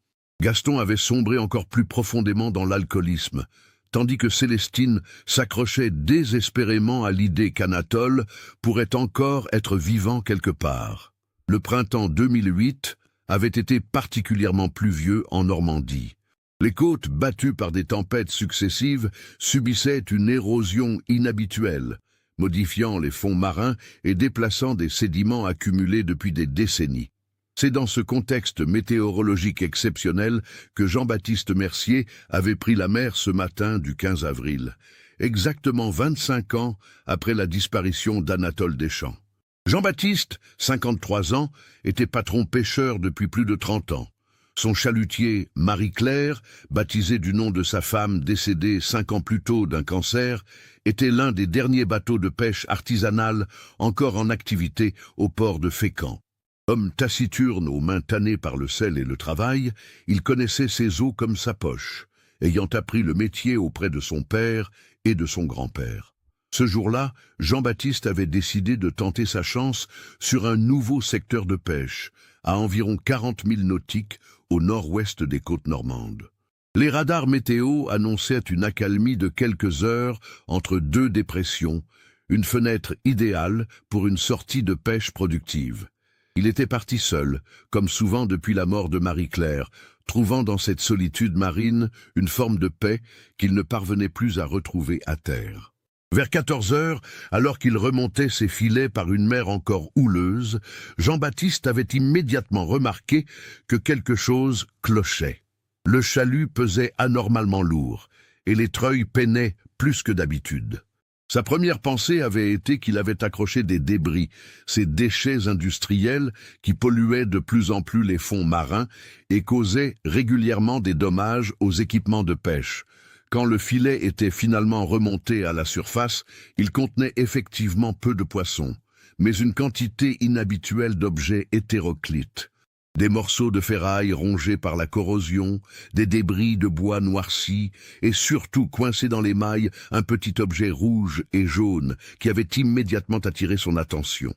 Gaston avait sombré encore plus profondément dans l'alcoolisme, tandis que Célestine s'accrochait désespérément à l'idée qu'Anatole pourrait encore être vivant quelque part. Le printemps 2008 avait été particulièrement pluvieux en Normandie. Les côtes, battues par des tempêtes successives, subissaient une érosion inhabituelle, modifiant les fonds marins et déplaçant des sédiments accumulés depuis des décennies. C'est dans ce contexte météorologique exceptionnel que Jean-Baptiste Mercier avait pris la mer ce matin du 15 avril, exactement 25 ans après la disparition d'Anatole Deschamps. Jean-Baptiste, 53 ans, était patron pêcheur depuis plus de 30 ans. Son chalutier, Marie-Claire, baptisé du nom de sa femme décédée 5 ans plus tôt d'un cancer, était l'un des derniers bateaux de pêche artisanale encore en activité au port de Fécamp. Homme taciturne aux mains tannées par le sel et le travail, il connaissait ses eaux comme sa poche, ayant appris le métier auprès de son père et de son grand-père. Ce jour-là, Jean-Baptiste avait décidé de tenter sa chance sur un nouveau secteur de pêche, à environ 40 000 nautiques au nord-ouest des côtes normandes. Les radars météo annonçaient une accalmie de quelques heures entre 2 dépressions, une fenêtre idéale pour une sortie de pêche productive. Il était parti seul, comme souvent depuis la mort de Marie-Claire, trouvant dans cette solitude marine une forme de paix qu'il ne parvenait plus à retrouver à terre. Vers 14 heures, alors qu'il remontait ses filets par une mer encore houleuse, Jean-Baptiste avait immédiatement remarqué que quelque chose clochait. Le chalut pesait anormalement lourd, et les treuils peinaient plus que d'habitude. Sa première pensée avait été qu'il avait accroché des débris, ces déchets industriels qui polluaient de plus en plus les fonds marins et causaient régulièrement des dommages aux équipements de pêche. Quand le filet était finalement remonté à la surface, il contenait effectivement peu de poissons, mais une quantité inhabituelle d'objets hétéroclites. Des morceaux de ferraille rongés par la corrosion, des débris de bois noircis, et surtout coincé dans les mailles, un petit objet rouge et jaune qui avait immédiatement attiré son attention.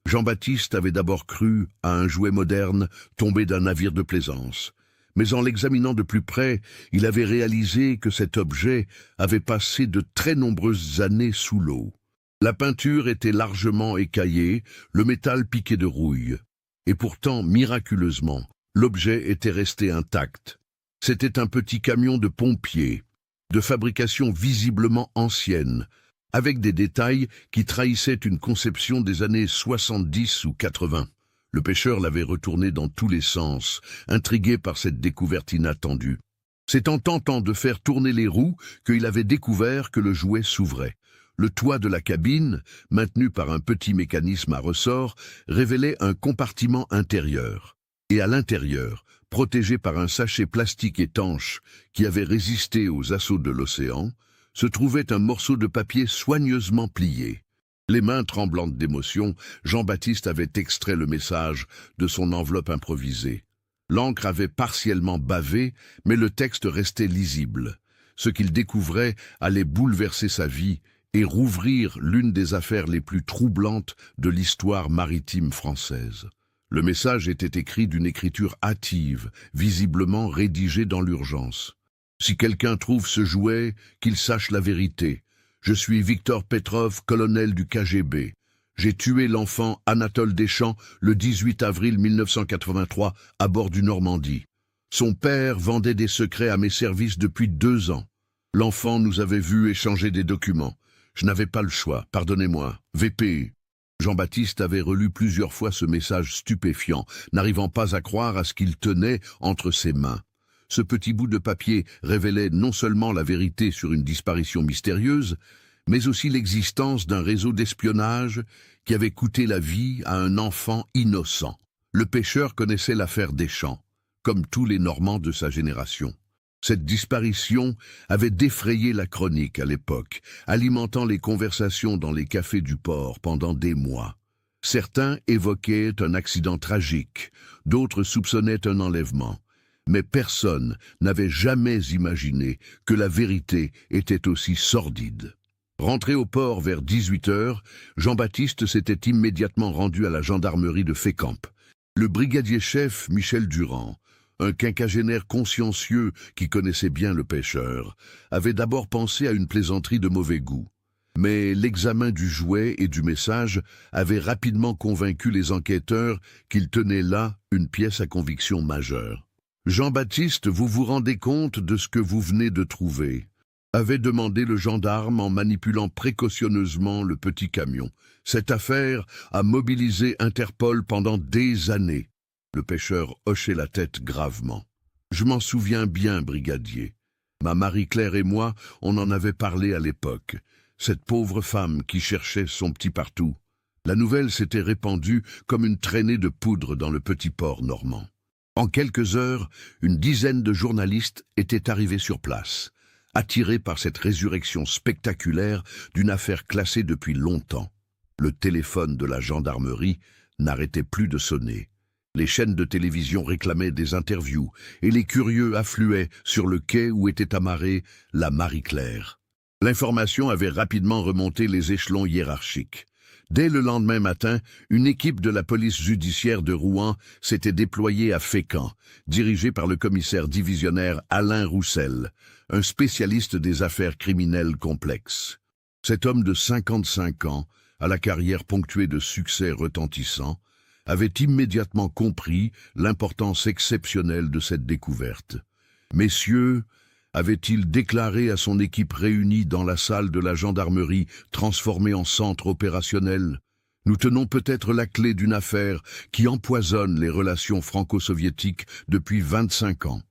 Jean-Baptiste avait d'abord cru à un jouet moderne tombé d'un navire de plaisance. Mais en l'examinant de plus près, il avait réalisé que cet objet avait passé de très nombreuses années sous l'eau. La peinture était largement écaillée, le métal piqué de rouille. Et pourtant, miraculeusement, l'objet était resté intact. C'était un petit camion de pompiers, de fabrication visiblement ancienne, avec des détails qui trahissaient une conception des années 70 ou 80. Le pêcheur l'avait retourné dans tous les sens, intrigué par cette découverte inattendue. C'est en tentant de faire tourner les roues qu'il avait découvert que le jouet s'ouvrait. Le toit de la cabine, maintenu par un petit mécanisme à ressort, révélait un compartiment intérieur. Et à l'intérieur, protégé par un sachet plastique étanche qui avait résisté aux assauts de l'océan, se trouvait un morceau de papier soigneusement plié. Les mains tremblantes d'émotion, Jean-Baptiste avait extrait le message de son enveloppe improvisée. L'encre avait partiellement bavé, mais le texte restait lisible. Ce qu'il découvrait allait bouleverser sa vie et rouvrir l'une des affaires les plus troublantes de l'histoire maritime française. Le message était écrit d'une écriture hâtive, visiblement rédigée dans l'urgence. « Si quelqu'un trouve ce jouet, qu'il sache la vérité. Je suis Victor Petrov, colonel du KGB. J'ai tué l'enfant Anatole Deschamps le 18 avril 1983 à bord du Normandie. Son père vendait des secrets à mes services depuis 2 ans. L'enfant nous avait vus échanger des documents. Je n'avais pas le choix, pardonnez-moi. VP. » Jean-Baptiste avait relu plusieurs fois ce message stupéfiant, n'arrivant pas à croire à ce qu'il tenait entre ses mains. Ce petit bout de papier révélait non seulement la vérité sur une disparition mystérieuse, mais aussi l'existence d'un réseau d'espionnage qui avait coûté la vie à un enfant innocent. Le pêcheur connaissait l'affaire Deschamps, comme tous les Normands de sa génération. Cette disparition avait défrayé la chronique à l'époque, alimentant les conversations dans les cafés du port pendant des mois. Certains évoquaient un accident tragique, d'autres soupçonnaient un enlèvement. Mais personne n'avait jamais imaginé que la vérité était aussi sordide. Rentré au port vers 18 heures, Jean-Baptiste s'était immédiatement rendu à la gendarmerie de Fécamp. Le brigadier-chef Michel Durand, un quinquagénaire consciencieux qui connaissait bien le pêcheur, avait d'abord pensé à une plaisanterie de mauvais goût. Mais l'examen du jouet et du message avait rapidement convaincu les enquêteurs qu'il tenait là une pièce à conviction majeure. « Jean-Baptiste, vous vous rendez compte de ce que vous venez de trouver ?» avait demandé le gendarme en manipulant précautionneusement le petit camion. « Cette affaire a mobilisé Interpol pendant des années. » Le pêcheur hochait la tête gravement. « Je m'en souviens bien, brigadier. Ma Marie-Claire et moi, on en avait parlé à l'époque. Cette pauvre femme qui cherchait son petit partout. » La nouvelle s'était répandue comme une traînée de poudre dans le petit port normand. En quelques heures, une dizaine de journalistes étaient arrivés sur place, attirés par cette résurrection spectaculaire d'une affaire classée depuis longtemps. Le téléphone de la gendarmerie n'arrêtait plus de sonner. Les chaînes de télévision réclamaient des interviews et les curieux affluaient sur le quai où était amarrée la Marie-Claire. L'information avait rapidement remonté les échelons hiérarchiques. Dès le lendemain matin, une équipe de la police judiciaire de Rouen s'était déployée à Fécamp, dirigée par le commissaire divisionnaire Alain Roussel, un spécialiste des affaires criminelles complexes. Cet homme de 55 ans, à la carrière ponctuée de succès retentissants, avait immédiatement compris l'importance exceptionnelle de cette découverte. « Messieurs, avait-il déclaré à son équipe réunie dans la salle de la gendarmerie transformée en centre opérationnel. Nous tenons peut-être la clé d'une affaire qui empoisonne les relations franco-soviétiques depuis 25 ans.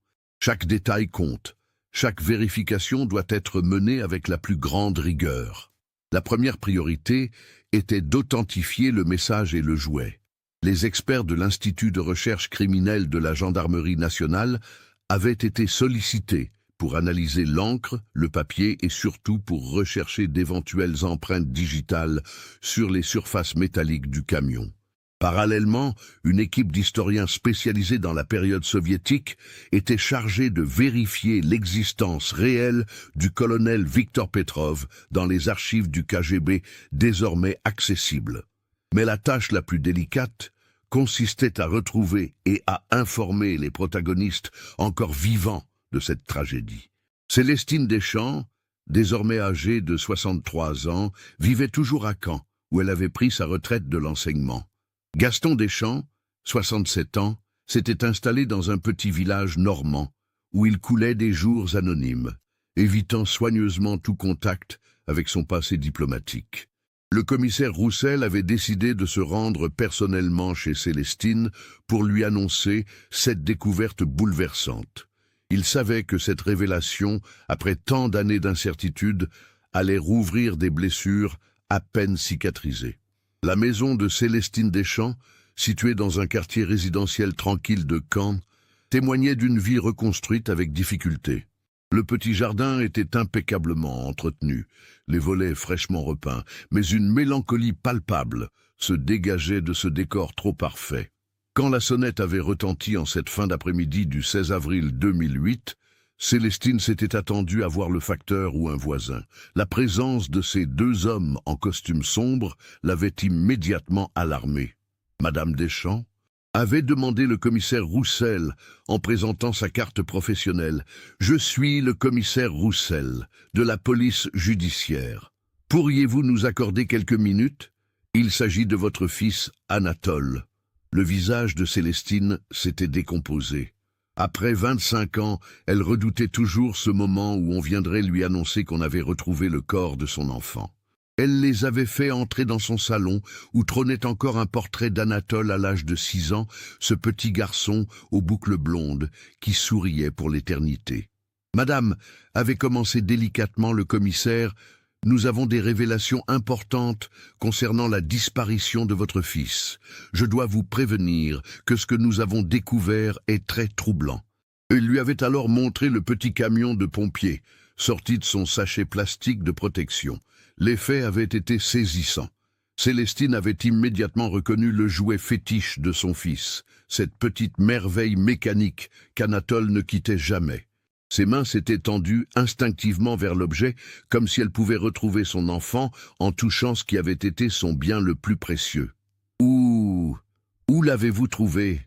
Chaque détail compte. Chaque vérification doit être menée avec la plus grande rigueur. La première priorité était d'authentifier le message et le jouet. Les experts de l'Institut de recherche criminelle de la Gendarmerie nationale avaient été sollicités pour analyser l'encre, le papier et surtout pour rechercher d'éventuelles empreintes digitales sur les surfaces métalliques du camion. Parallèlement, une équipe d'historiens spécialisés dans la période soviétique était chargée de vérifier l'existence réelle du colonel Viktor Petrov dans les archives du KGB désormais accessibles. Mais la tâche la plus délicate consistait à retrouver et à informer les protagonistes encore vivants de cette tragédie. Célestine Deschamps, désormais âgée de 63 ans, vivait toujours à Caen, où elle avait pris sa retraite de l'enseignement. Gaston Deschamps, 67 ans, s'était installé dans un petit village normand, où il coulait des jours anonymes, évitant soigneusement tout contact avec son passé diplomatique. Le commissaire Roussel avait décidé de se rendre personnellement chez Célestine pour lui annoncer cette découverte bouleversante. Il savait que cette révélation, après tant d'années d'incertitude, allait rouvrir des blessures à peine cicatrisées. La maison de Célestine Deschamps, située dans un quartier résidentiel tranquille de Caen, témoignait d'une vie reconstruite avec difficulté. Le petit jardin était impeccablement entretenu, les volets fraîchement repeints, mais une mélancolie palpable se dégageait de ce décor trop parfait. Quand la sonnette avait retenti en cette fin d'après-midi du 16 avril 2008, Célestine s'était attendue à voir le facteur ou un voisin. La présence de ces deux hommes en costume sombre l'avait immédiatement alarmée. Madame Deschamps avait demandé le commissaire Roussel en présentant sa carte professionnelle. « Je suis le commissaire Roussel, de la police judiciaire. Pourriez-vous nous accorder quelques minutes? Il s'agit de votre fils Anatole. » Le visage de Célestine s'était décomposé. Après 25 ans, elle redoutait toujours ce moment où on viendrait lui annoncer qu'on avait retrouvé le corps de son enfant. Elle les avait fait entrer dans son salon, où trônait encore un portrait d'Anatole à l'âge de 6 ans, ce petit garçon aux boucles blondes qui souriait pour l'éternité. « Madame, » avait commencé délicatement le commissaire, « nous avons des révélations importantes concernant la disparition de votre fils. Je dois vous prévenir que ce que nous avons découvert est très troublant. » Il lui avait alors montré le petit camion de pompiers, sorti de son sachet plastique de protection. Les faits avaient été saisissants. Célestine avait immédiatement reconnu le jouet fétiche de son fils, cette petite merveille mécanique qu'Anatole ne quittait jamais. Ses mains s'étaient tendues instinctivement vers l'objet, comme si elle pouvait retrouver son enfant en touchant ce qui avait été son bien le plus précieux. « Où l'avez-vous trouvé ?»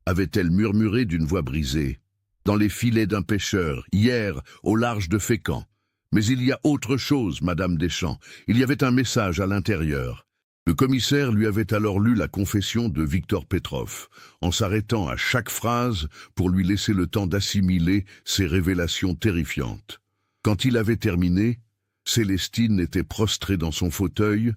avait-elle murmuré d'une voix brisée. « Dans les filets d'un pêcheur, hier, au large de Fécamp. Mais il y a autre chose, Madame Deschamps. Il y avait un message à l'intérieur. » Le commissaire lui avait alors lu la confession de Viktor Petrov, en s'arrêtant à chaque phrase pour lui laisser le temps d'assimiler ces révélations terrifiantes. Quand il avait terminé, Célestine était prostrée dans son fauteuil,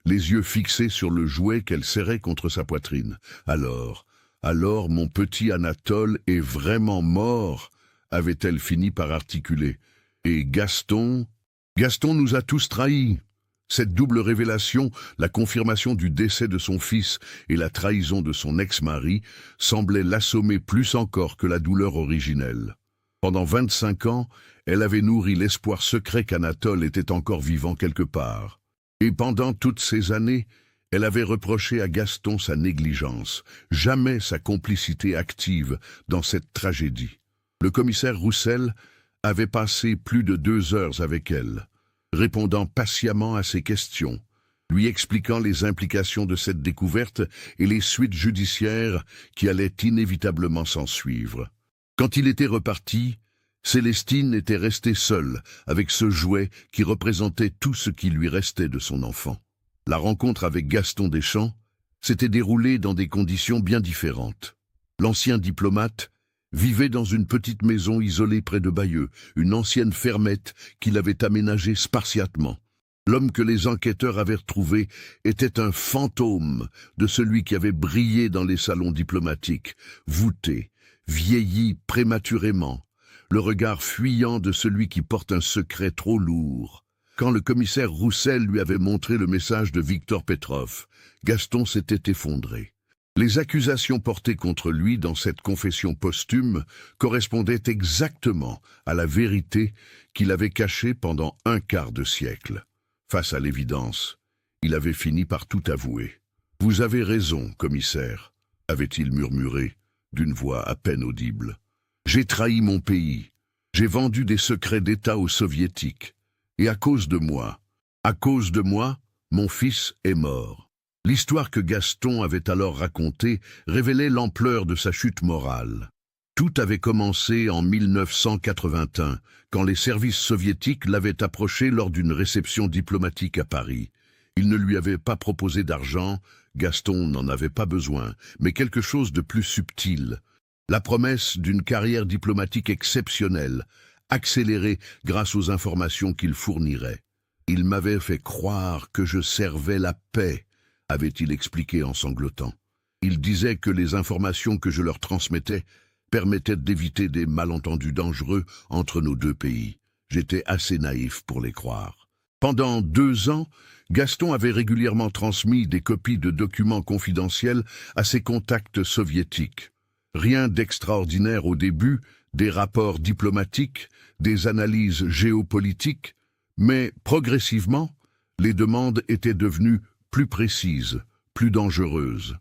les yeux fixés sur le jouet qu'elle serrait contre sa poitrine. « Alors, mon petit Anatole est vraiment mort ?» avait-elle fini par articuler. « Et Gaston nous a tous trahis. » Cette double révélation, la confirmation du décès de son fils et la trahison de son ex-mari, semblait l'assommer plus encore que la douleur originelle. Pendant 25 ans, elle avait nourri l'espoir secret qu'Anatole était encore vivant quelque part. Et pendant toutes ces années, elle avait reproché à Gaston sa négligence, jamais sa complicité active dans cette tragédie. Le commissaire Roussel avait passé plus de 2 heures avec elle, répondant patiemment à ses questions, lui expliquant les implications de cette découverte et les suites judiciaires qui allaient inévitablement s'ensuivre. Quand il était reparti, Célestine était restée seule avec ce jouet qui représentait tout ce qui lui restait de son enfant. La rencontre avec Gaston Deschamps s'était déroulée dans des conditions bien différentes. L'ancien diplomate vivait dans une petite maison isolée près de Bayeux, une ancienne fermette qu'il avait aménagée spartiatement. L'homme que les enquêteurs avaient retrouvé était un fantôme de celui qui avait brillé dans les salons diplomatiques, voûté, vieilli prématurément, le regard fuyant de celui qui porte un secret trop lourd. Quand le commissaire Roussel lui avait montré le message de Victor Petrov, Gaston s'était effondré. Les accusations portées contre lui dans cette confession posthume correspondaient exactement à la vérité qu'il avait cachée pendant un quart de siècle. Face à l'évidence, il avait fini par tout avouer. « Vous avez raison, commissaire », avait-il murmuré, d'une voix à peine audible. « J'ai trahi mon pays. J'ai vendu des secrets d'État aux Soviétiques. Et à cause de moi, mon fils est mort. » L'histoire que Gaston avait alors racontée révélait l'ampleur de sa chute morale. Tout avait commencé en 1981, quand les services soviétiques l'avaient approché lors d'une réception diplomatique à Paris. Ils ne lui avaient pas proposé d'argent, Gaston n'en avait pas besoin, mais quelque chose de plus subtil. La promesse d'une carrière diplomatique exceptionnelle, accélérée grâce aux informations qu'il fournirait. « Il m'avait fait croire que je servais la paix », avait-il expliqué en sanglotant. Il disait que les informations que je leur transmettais permettaient d'éviter des malentendus dangereux entre nos deux pays. J'étais assez naïf pour les croire. Pendant 2 ans, Gaston avait régulièrement transmis des copies de documents confidentiels à ses contacts soviétiques. Rien d'extraordinaire au début, des rapports diplomatiques, des analyses géopolitiques, mais progressivement, les demandes étaient devenues plus précises, plus dangereuses.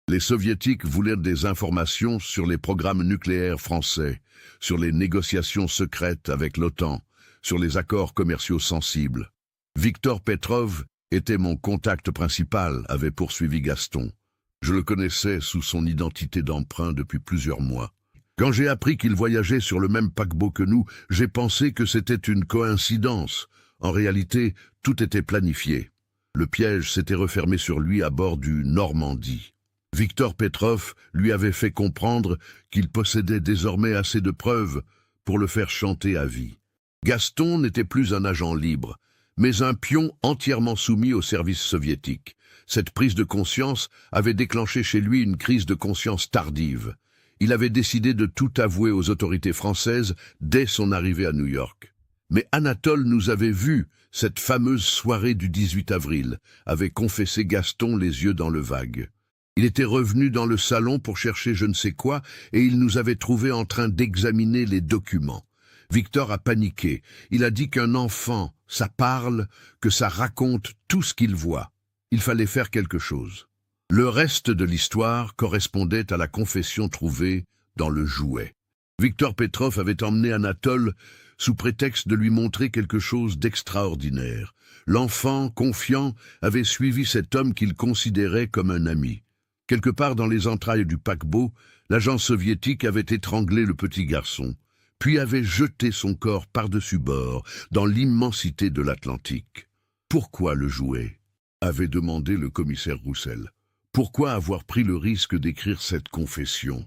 Les Soviétiques voulaient des informations sur les programmes nucléaires français, sur les négociations secrètes avec l'OTAN, sur les accords commerciaux sensibles. Victor Petrov était mon contact principal, avait poursuivi Gaston. Je le connaissais sous son identité d'emprunt depuis plusieurs mois. Quand j'ai appris qu'il voyageait sur le même paquebot que nous, j'ai pensé que c'était une coïncidence. En réalité, tout était planifié. Le piège s'était refermé sur lui à bord du Normandie. Victor Petrov lui avait fait comprendre qu'il possédait désormais assez de preuves pour le faire chanter à vie. Gaston n'était plus un agent libre, mais un pion entièrement soumis au service soviétique. Cette prise de conscience avait déclenché chez lui une crise de conscience tardive. Il avait décidé de tout avouer aux autorités françaises dès son arrivée à New York. Mais Anatole nous avait vus cette fameuse soirée du 18 avril, avait confessé Gaston les yeux dans le vague. Il était revenu dans le salon pour chercher je ne sais quoi et il nous avait trouvés en train d'examiner les documents. Victor a paniqué. Il a dit qu'un enfant, ça parle, que ça raconte tout ce qu'il voit. Il fallait faire quelque chose. Le reste de l'histoire correspondait à la confession trouvée dans le jouet. Victor Petrov avait emmené Anatole sous prétexte de lui montrer quelque chose d'extraordinaire. L'enfant, confiant, avait suivi cet homme qu'il considérait comme un ami. Quelque part dans les entrailles du paquebot, l'agent soviétique avait étranglé le petit garçon, puis avait jeté son corps par-dessus bord, dans l'immensité de l'Atlantique. « Pourquoi le jouet ?» avait demandé le commissaire Roussel. « Pourquoi avoir pris le risque d'écrire cette confession ?»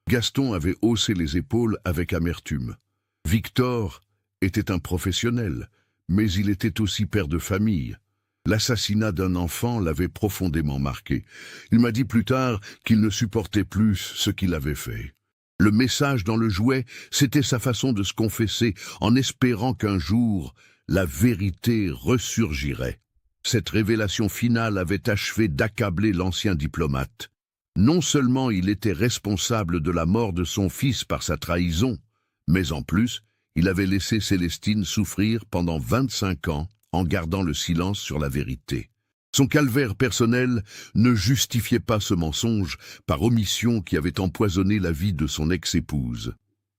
Gaston avait haussé les épaules avec amertume. Victor était un professionnel, mais il était aussi père de famille. L'assassinat d'un enfant l'avait profondément marqué. Il m'a dit plus tard qu'il ne supportait plus ce qu'il avait fait. Le message dans le jouet, c'était sa façon de se confesser en espérant qu'un jour, la vérité ressurgirait. Cette révélation finale avait achevé d'accabler l'ancien diplomate. Non seulement il était responsable de la mort de son fils par sa trahison, mais en plus, il avait laissé Célestine souffrir pendant 25 ans en gardant le silence sur la vérité. Son calvaire personnel ne justifiait pas ce mensonge par omission qui avait empoisonné la vie de son ex-épouse.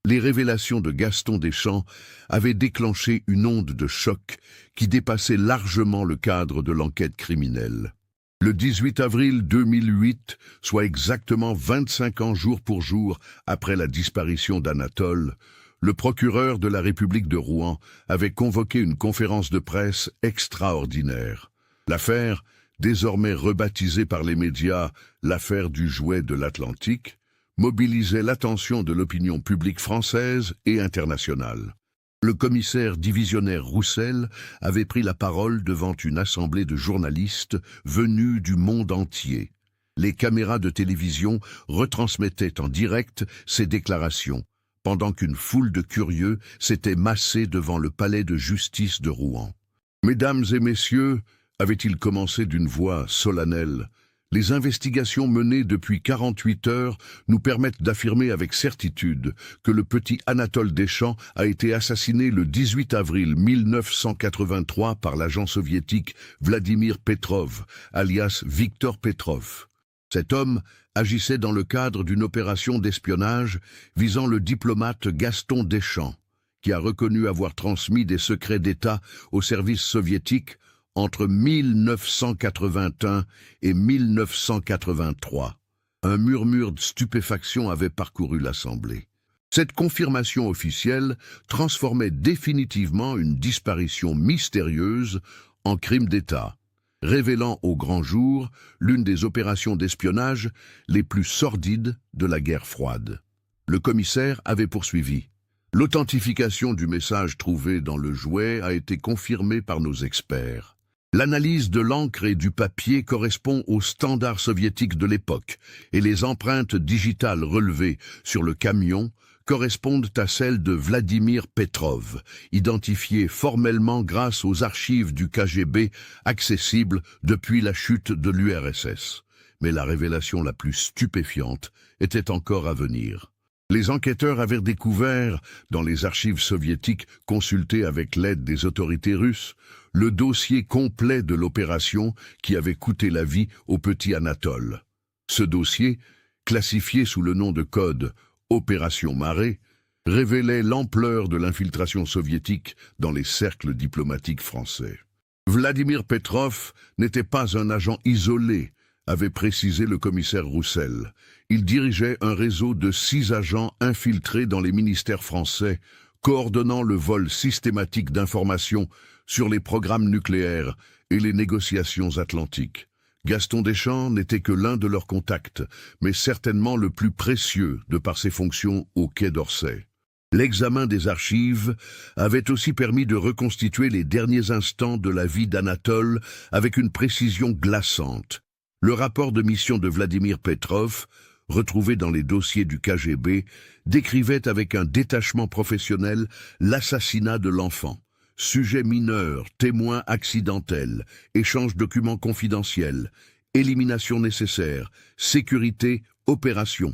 Les révélations de Gaston Deschamps avaient déclenché une onde de choc qui dépassait largement le cadre de l'enquête criminelle. Le 18 avril 2008, soit exactement 25 ans jour pour jour après la disparition d'Anatole, le procureur de la République de Rouen avait convoqué une conférence de presse extraordinaire. L'affaire, désormais rebaptisée par les médias « l'affaire du jouet de l'Atlantique », mobilisait l'attention de l'opinion publique française et internationale. Le commissaire divisionnaire Roussel avait pris la parole devant une assemblée de journalistes venus du monde entier. Les caméras de télévision retransmettaient en direct ses déclarations, pendant qu'une foule de curieux s'était massée devant le palais de justice de Rouen. « Mesdames et messieurs », avait-il commencé d'une voix solennelle, « les investigations menées depuis 48 heures nous permettent d'affirmer avec certitude que le petit Anatole Deschamps a été assassiné le 18 avril 1983 par l'agent soviétique Vladimir Petrov, alias Victor Petrov. Cet homme agissait dans le cadre d'une opération d'espionnage visant le diplomate Gaston Deschamps, qui a reconnu avoir transmis des secrets d'État au service soviétique entre 1981 et 1983. Un murmure de stupéfaction avait parcouru l'Assemblée. Cette confirmation officielle transformait définitivement une disparition mystérieuse en crime d'État, révélant au grand jour l'une des opérations d'espionnage les plus sordides de la guerre froide. Le commissaire avait poursuivi. L'authentification du message trouvé dans le jouet a été confirmée par nos experts. L'analyse de l'encre et du papier correspond aux standards soviétiques de l'époque et les empreintes digitales relevées sur le camion correspondent à celles de Vladimir Petrov, identifié formellement grâce aux archives du KGB accessibles depuis la chute de l'URSS. Mais la révélation la plus stupéfiante était encore à venir. Les enquêteurs avaient découvert, dans les archives soviétiques consultées avec l'aide des autorités russes, le dossier complet de l'opération qui avait coûté la vie au petit Anatole. Ce dossier, classifié sous le nom de code Opération Marée, révélait l'ampleur de l'infiltration soviétique dans les cercles diplomatiques français. Vladimir Petrov n'était pas un agent isolé, avait précisé le commissaire Roussel. Il dirigeait un réseau de 6 agents infiltrés dans les ministères français, coordonnant le vol systématique d'informations sur les programmes nucléaires et les négociations atlantiques. Gaston Deschamps n'était que l'un de leurs contacts, mais certainement le plus précieux de par ses fonctions au Quai d'Orsay. L'examen des archives avait aussi permis de reconstituer les derniers instants de la vie d'Anatole avec une précision glaçante. Le rapport de mission de Vladimir Petrov, retrouvé dans les dossiers du KGB, décrivait avec un détachement professionnel l'assassinat de l'enfant. Sujet mineur, témoin accidentel, échange documents confidentiels, élimination nécessaire, sécurité, opération.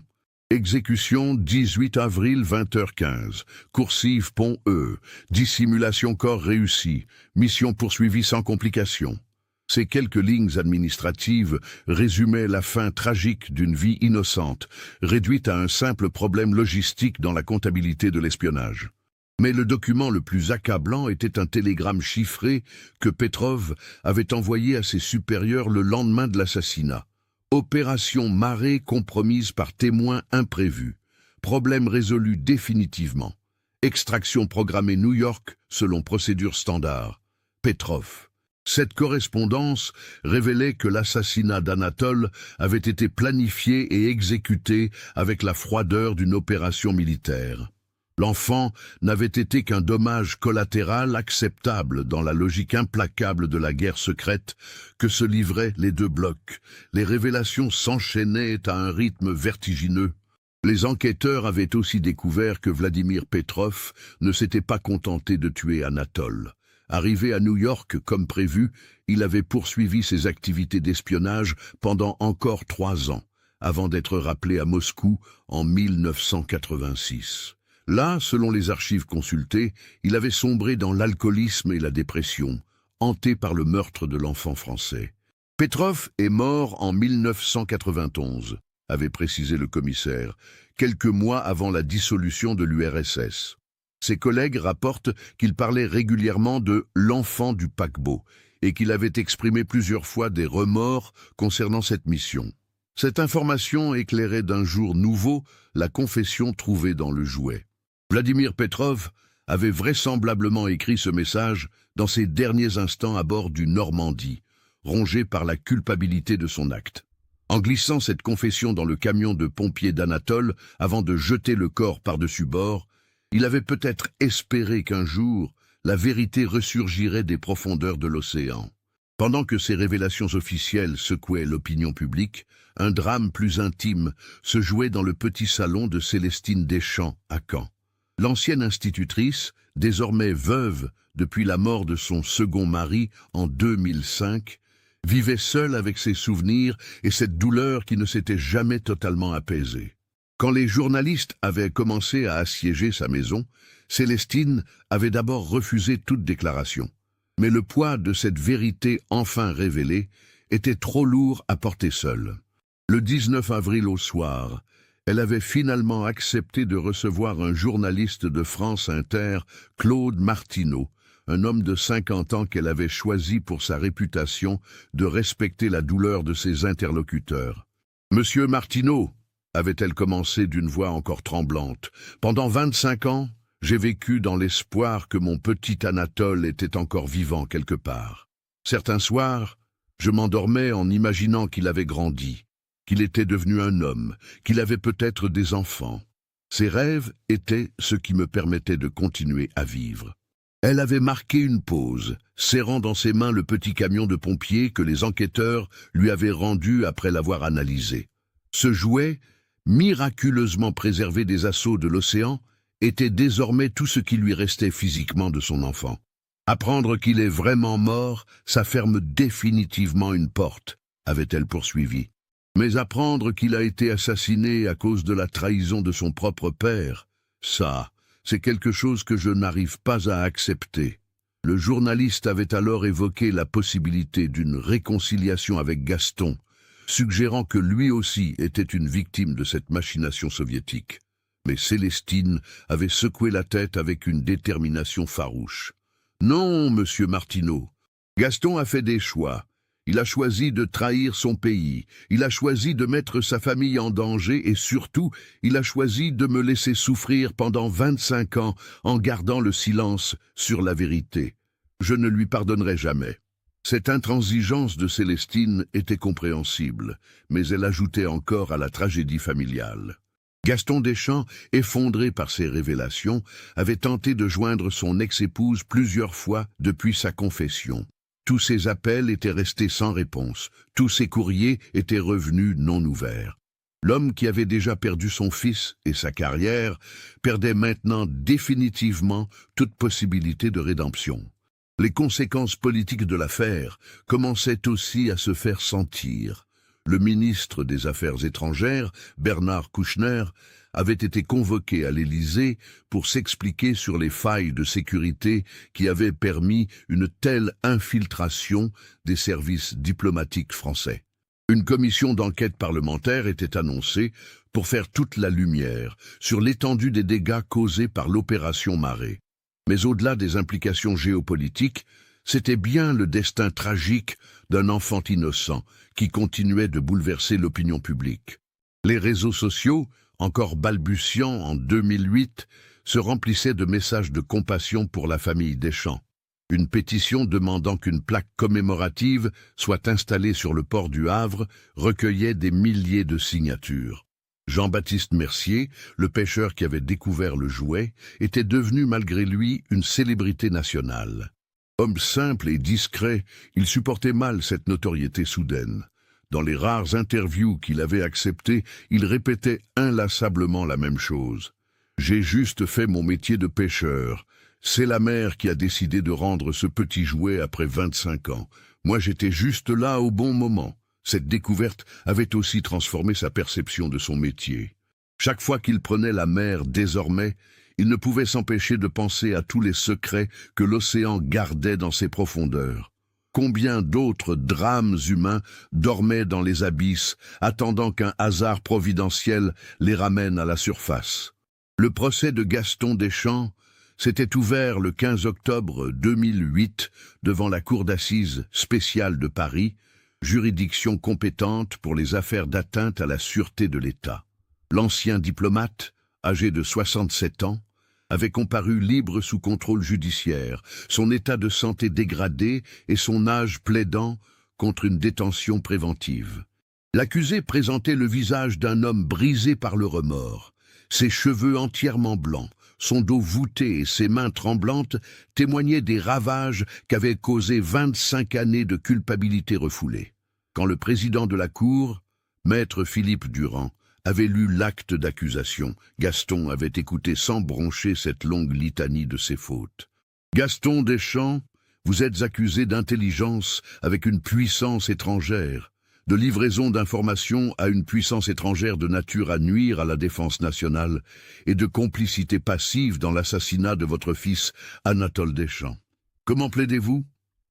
Exécution 18 avril 20h15, coursive Pont E, dissimulation corps réussie, mission poursuivie sans complications. Ces quelques lignes administratives résumaient la fin tragique d'une vie innocente, réduite à un simple problème logistique dans la comptabilité de l'espionnage. Mais le document le plus accablant était un télégramme chiffré que Petrov avait envoyé à ses supérieurs le lendemain de l'assassinat. Opération Marée compromise par témoins imprévus. Problème résolu définitivement. Extraction programmée New York selon procédure standard. Petrov. Cette correspondance révélait que l'assassinat d'Anatole avait été planifié et exécuté avec la froideur d'une opération militaire. L'enfant n'avait été qu'un dommage collatéral acceptable dans la logique implacable de la guerre secrète que se livraient les deux blocs. Les révélations s'enchaînaient à un rythme vertigineux. Les enquêteurs avaient aussi découvert que Vladimir Petrov ne s'était pas contenté de tuer Anatole. Arrivé à New York comme prévu, il avait poursuivi ses activités d'espionnage pendant encore 3 ans, avant d'être rappelé à Moscou en 1986. Là, selon les archives consultées, il avait sombré dans l'alcoolisme et la dépression, hanté par le meurtre de l'enfant français. Petrov est mort en 1991, avait précisé le commissaire, quelques mois avant la dissolution de l'URSS. Ses collègues rapportent qu'il parlait régulièrement de « l'enfant du paquebot » et qu'il avait exprimé plusieurs fois des remords concernant cette mission. Cette information éclairait d'un jour nouveau la confession trouvée dans le jouet. Vladimir Petrov avait vraisemblablement écrit ce message dans ses derniers instants à bord du Normandie, rongé par la culpabilité de son acte. En glissant cette confession dans le camion de pompiers d'Anatole avant de jeter le corps par-dessus bord, il avait peut-être espéré qu'un jour, la vérité ressurgirait des profondeurs de l'océan. Pendant que ces révélations officielles secouaient l'opinion publique, un drame plus intime se jouait dans le petit salon de Célestine Deschamps à Caen. L'ancienne institutrice, désormais veuve depuis la mort de son second mari en 2005, vivait seule avec ses souvenirs et cette douleur qui ne s'était jamais totalement apaisée. Quand les journalistes avaient commencé à assiéger sa maison, Célestine avait d'abord refusé toute déclaration. Mais le poids de cette vérité enfin révélée était trop lourd à porter seule. Le 19 avril au soir, elle avait finalement accepté de recevoir un journaliste de France Inter, Claude Martineau, un homme de 50 ans qu'elle avait choisi pour sa réputation de respecter la douleur de ses interlocuteurs. « Monsieur Martineau », avait-elle commencé d'une voix encore tremblante, « pendant 25 ans, j'ai vécu dans l'espoir que mon petit Anatole était encore vivant quelque part. Certains soirs, je m'endormais en imaginant qu'il avait grandi, qu'il était devenu un homme, qu'il avait peut-être des enfants. Ces rêves étaient ce qui me permettait de continuer à vivre. » Elle avait marqué une pause, serrant dans ses mains le petit camion de pompiers que les enquêteurs lui avaient rendu après l'avoir analysé. Ce jouet, miraculeusement préservé des assauts de l'océan, était désormais tout ce qui lui restait physiquement de son enfant. Apprendre qu'il est vraiment mort, ça ferme définitivement une porte, avait-elle poursuivi. Mais apprendre qu'il a été assassiné à cause de la trahison de son propre père, ça, c'est quelque chose que je n'arrive pas à accepter. Le journaliste avait alors évoqué la possibilité d'une réconciliation avec Gaston, suggérant que lui aussi était une victime de cette machination soviétique. Mais Célestine avait secoué la tête avec une détermination farouche. « Non, monsieur Martineau, Gaston a fait des choix. Il a choisi de trahir son pays, il a choisi de mettre sa famille en danger et surtout, il a choisi de me laisser souffrir pendant 25 ans en gardant le silence sur la vérité. Je ne lui pardonnerai jamais. » Cette intransigeance de Célestine était compréhensible, mais elle ajoutait encore à la tragédie familiale. Gaston Deschamps, effondré par ces révélations, avait tenté de joindre son ex-épouse plusieurs fois depuis sa confession. Tous ses appels étaient restés sans réponse, tous ses courriers étaient revenus non ouverts. L'homme qui avait déjà perdu son fils et sa carrière perdait maintenant définitivement toute possibilité de rédemption. Les conséquences politiques de l'affaire commençaient aussi à se faire sentir. Le ministre des Affaires étrangères, Bernard Kouchner, avait été convoqué à l'Élysée pour s'expliquer sur les failles de sécurité qui avaient permis une telle infiltration des services diplomatiques français. Une commission d'enquête parlementaire était annoncée pour faire toute la lumière sur l'étendue des dégâts causés par l'opération Marée. Mais au-delà des implications géopolitiques, c'était bien le destin tragique d'un enfant innocent qui continuait de bouleverser l'opinion publique. Les réseaux sociaux, encore balbutiants en 2008, se remplissaient de messages de compassion pour la famille Deschamps. Une pétition demandant qu'une plaque commémorative soit installée sur le port du Havre recueillait des milliers de signatures. Jean-Baptiste Mercier, le pêcheur qui avait découvert le jouet, était devenu malgré lui une célébrité nationale. Homme simple et discret, il supportait mal cette notoriété soudaine. Dans les rares interviews qu'il avait acceptées, il répétait inlassablement la même chose. « J'ai juste fait mon métier de pêcheur. C'est la mer qui a décidé de rendre ce petit jouet après 25 ans. Moi, j'étais juste là au bon moment. » Cette découverte avait aussi transformé sa perception de son métier. Chaque fois qu'il prenait la mer désormais, il ne pouvait s'empêcher de penser à tous les secrets que l'océan gardait dans ses profondeurs. Combien d'autres drames humains dormaient dans les abysses, attendant qu'un hasard providentiel les ramène à la surface. Le procès de Gaston Deschamps s'était ouvert le 15 octobre 2008 devant la Cour d'assises spéciale de Paris, juridiction compétente pour les affaires d'atteinte à la sûreté de l'État. L'ancien diplomate, âgé de 67 ans, avait comparu libre sous contrôle judiciaire, son état de santé dégradé et son âge plaidant contre une détention préventive. L'accusé présentait le visage d'un homme brisé par le remords. Ses cheveux entièrement blancs, son dos voûté et ses mains tremblantes témoignaient des ravages qu'avaient causés 25 années de culpabilité refoulée. Quand le président de la Cour, maître Philippe Durand, avait lu l'acte d'accusation, Gaston avait écouté sans broncher cette longue litanie de ses fautes. « Gaston Deschamps, vous êtes accusé d'intelligence avec une puissance étrangère, de livraison d'informations à une puissance étrangère de nature à nuire à la défense nationale et de complicité passive dans l'assassinat de votre fils Anatole Deschamps. Comment plaidez-vous »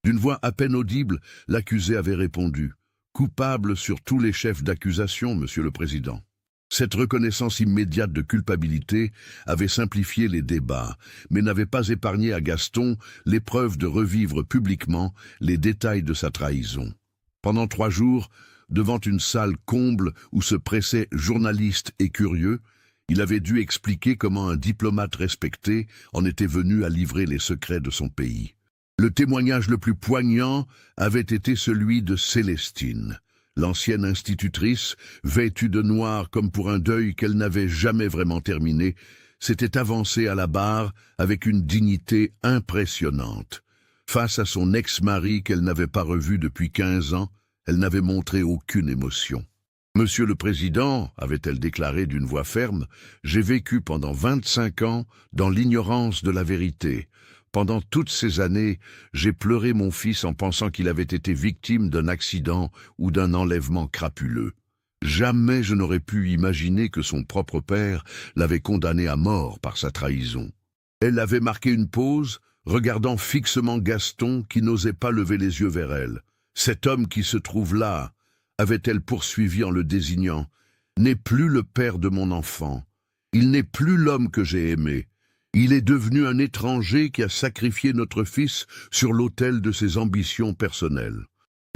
D'une voix à peine audible, l'accusé avait répondu « Coupable sur tous les chefs d'accusation, Monsieur le Président ». Cette reconnaissance immédiate de culpabilité avait simplifié les débats, mais n'avait pas épargné à Gaston l'épreuve de revivre publiquement les détails de sa trahison. Pendant 3 jours, devant une salle comble où se pressaient journalistes et curieux, il avait dû expliquer comment un diplomate respecté en était venu à livrer les secrets de son pays. Le témoignage le plus poignant avait été celui de Célestine. L'ancienne institutrice, vêtue de noir comme pour un deuil qu'elle n'avait jamais vraiment terminé, s'était avancée à la barre avec une dignité impressionnante. Face à son ex-mari qu'elle n'avait pas revu depuis 15 ans, elle n'avait montré aucune émotion. « Monsieur le Président, avait-elle déclaré d'une voix ferme, j'ai vécu pendant 25 ans dans l'ignorance de la vérité. Pendant toutes ces années, j'ai pleuré mon fils en pensant qu'il avait été victime d'un accident ou d'un enlèvement crapuleux. Jamais je n'aurais pu imaginer que son propre père l'avait condamné à mort par sa trahison. » Elle avait marqué une pause, regardant fixement Gaston qui n'osait pas lever les yeux vers elle. « Cet homme qui se trouve là, » avait-elle poursuivi en le désignant, « n'est plus le père de mon enfant. Il n'est plus l'homme que j'ai aimé. Il est devenu un étranger qui a sacrifié notre fils sur l'autel de ses ambitions personnelles.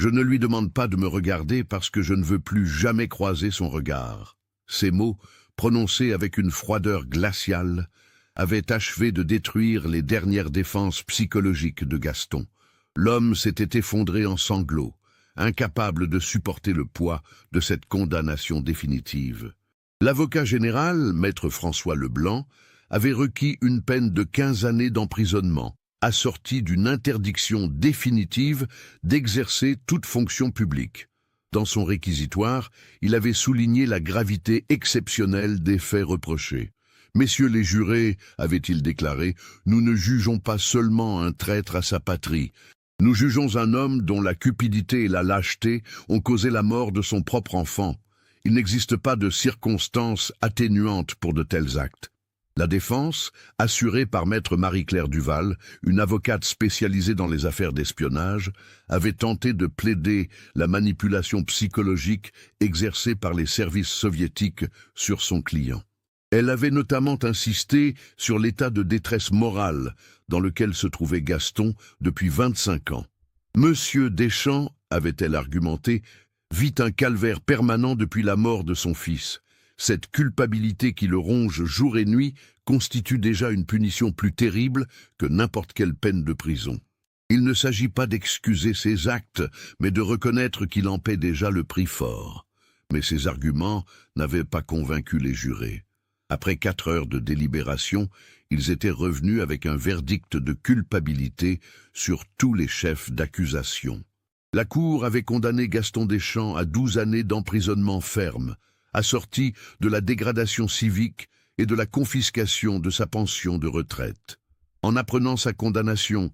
Je ne lui demande pas de me regarder parce que je ne veux plus jamais croiser son regard. » Ces mots, prononcés avec une froideur glaciale, avaient achevé de détruire les dernières défenses psychologiques de Gaston. L'homme s'était effondré en sanglots, incapable de supporter le poids de cette condamnation définitive. L'avocat général, maître François Leblanc, avait requis une peine de 15 années d'emprisonnement, assortie d'une interdiction définitive d'exercer toute fonction publique. Dans son réquisitoire, il avait souligné la gravité exceptionnelle des faits reprochés. « Messieurs les jurés, avait-il déclaré, nous ne jugeons pas seulement un traître à sa patrie. Nous jugeons un homme dont la cupidité et la lâcheté ont causé la mort de son propre enfant. Il n'existe pas de circonstances atténuantes pour de tels actes. » La défense, assurée par maître Marie-Claire Duval, une avocate spécialisée dans les affaires d'espionnage, avait tenté de plaider la manipulation psychologique exercée par les services soviétiques sur son client. Elle avait notamment insisté sur l'état de détresse morale dans lequel se trouvait Gaston depuis 25 ans. « Monsieur Deschamps, avait-elle argumenté, vit un calvaire permanent depuis la mort de son fils. Cette culpabilité qui le ronge jour et nuit constitue déjà une punition plus terrible que n'importe quelle peine de prison. Il ne s'agit pas d'excuser ses actes, mais de reconnaître qu'il en paie déjà le prix fort. » Mais ces arguments n'avaient pas convaincu les jurés. Après 4 heures de délibération, ils étaient revenus avec un verdict de culpabilité sur tous les chefs d'accusation. La Cour avait condamné Gaston Deschamps à 12 années d'emprisonnement ferme, assorti de la dégradation civique et de la confiscation de sa pension de retraite. En apprenant sa condamnation,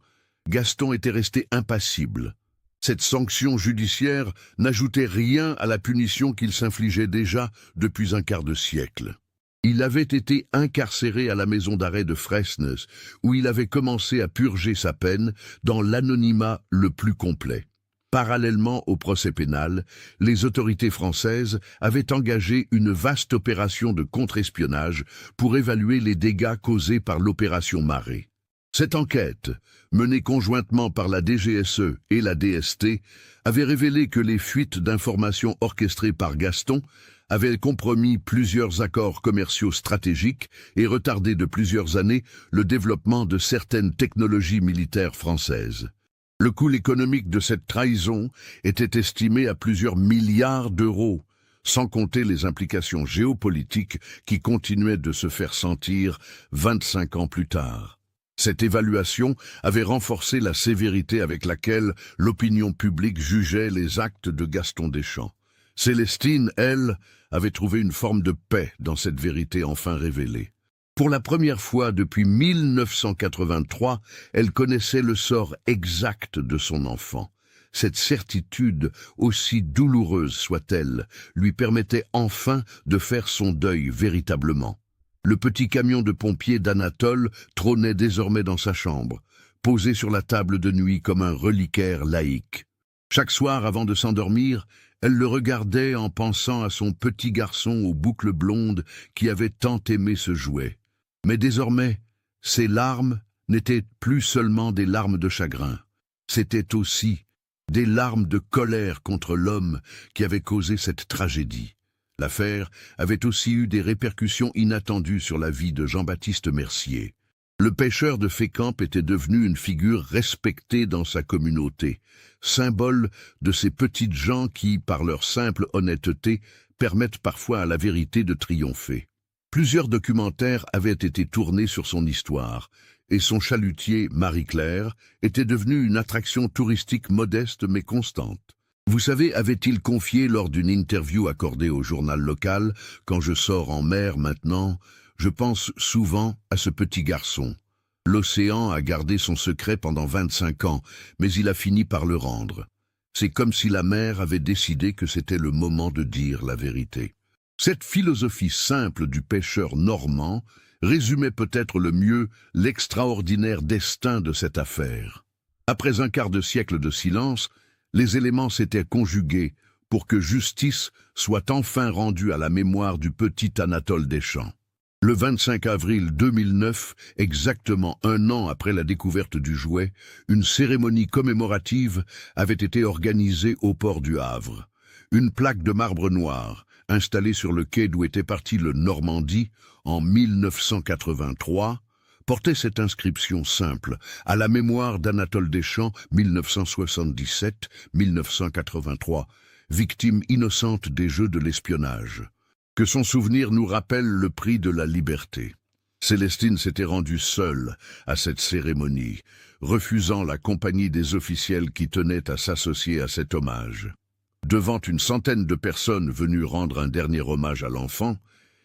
Gaston était resté impassible. Cette sanction judiciaire n'ajoutait rien à la punition qu'il s'infligeait déjà depuis un quart de siècle. Il avait été incarcéré à la maison d'arrêt de Fresnes, où il avait commencé à purger sa peine dans l'anonymat le plus complet. Parallèlement au procès pénal, les autorités françaises avaient engagé une vaste opération de contre-espionnage pour évaluer les dégâts causés par l'opération Marée. Cette enquête, menée conjointement par la DGSE et la DST, avait révélé que les fuites d'informations orchestrées par Gaston avaient compromis plusieurs accords commerciaux stratégiques et retardé de plusieurs années le développement de certaines technologies militaires françaises. Le coût économique de cette trahison était estimé à plusieurs milliards d'euros, sans compter les implications géopolitiques qui continuaient de se faire sentir 25 ans plus tard. Cette évaluation avait renforcé la sévérité avec laquelle l'opinion publique jugeait les actes de Gaston Deschamps. Célestine, elle, avait trouvé une forme de paix dans cette vérité enfin révélée. Pour la première fois depuis 1983, elle connaissait le sort exact de son enfant. Cette certitude, aussi douloureuse soit-elle, lui permettait enfin de faire son deuil véritablement. Le petit camion de pompiers d'Anatole trônait désormais dans sa chambre, posé sur la table de nuit comme un reliquaire laïque. Chaque soir, avant de s'endormir, elle le regardait en pensant à son petit garçon aux boucles blondes qui avait tant aimé ce jouet. Mais désormais, ses larmes n'étaient plus seulement des larmes de chagrin. C'étaient aussi des larmes de colère contre l'homme qui avait causé cette tragédie. L'affaire avait aussi eu des répercussions inattendues sur la vie de Jean-Baptiste Mercier. Le pêcheur de Fécamp était devenu une figure respectée dans sa communauté, symbole de ces petites gens qui, par leur simple honnêteté, permettent parfois à la vérité de triompher. Plusieurs documentaires avaient été tournés sur son histoire, et son chalutier, Marie-Claire, était devenu une attraction touristique modeste mais constante. Vous savez, avait-il confié lors d'une interview accordée au journal local, « Quand je sors en mer maintenant, je pense souvent à ce petit garçon. L'océan a gardé son secret pendant 25 ans, mais il a fini par le rendre. C'est comme si la mer avait décidé que c'était le moment de dire la vérité. » Cette philosophie simple du pêcheur normand résumait peut-être le mieux l'extraordinaire destin de cette affaire. Après un quart de siècle de silence, les éléments s'étaient conjugués pour que justice soit enfin rendue à la mémoire du petit Anatole Deschamps. Le 25 avril 2009, exactement un an après la découverte du jouet, une cérémonie commémorative avait été organisée au port du Havre. Une plaque de marbre noir, installée sur le quai d'où était parti le Normandie en 1983, portait cette inscription simple à la mémoire d'Anatole Deschamps, 1977-1983, victime innocente des jeux de l'espionnage. Que son souvenir nous rappelle le prix de la liberté. Célestine s'était rendue seule à cette cérémonie, refusant la compagnie des officiels qui tenaient à s'associer à cet hommage. Devant une centaine de personnes venues rendre un dernier hommage à l'enfant,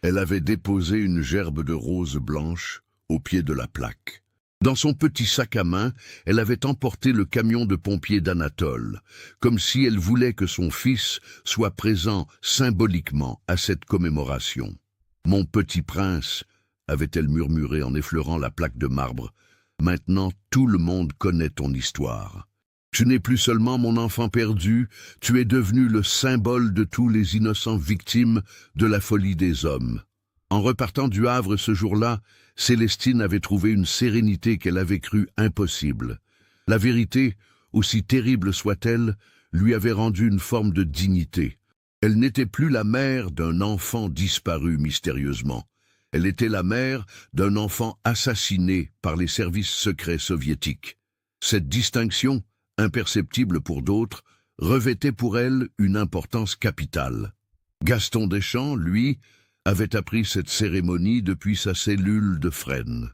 elle avait déposé une gerbe de roses blanches au pied de la plaque. Dans son petit sac à main, elle avait emporté le camion de pompiers d'Anatole, comme si elle voulait que son fils soit présent symboliquement à cette commémoration. « Mon petit prince », avait-elle murmuré en effleurant la plaque de marbre, « maintenant tout le monde connaît ton histoire. Tu n'es plus seulement mon enfant perdu, tu es devenu le symbole de tous les innocents victimes de la folie des hommes. » En repartant du Havre ce jour-là, Célestine avait trouvé une sérénité qu'elle avait crue impossible. La vérité, aussi terrible soit-elle, lui avait rendu une forme de dignité. Elle n'était plus la mère d'un enfant disparu mystérieusement. Elle était la mère d'un enfant assassiné par les services secrets soviétiques. Cette distinction, imperceptible pour d'autres, revêtait pour elle une importance capitale. Gaston Deschamps, lui, avait appris cette cérémonie depuis sa cellule de Fresnes.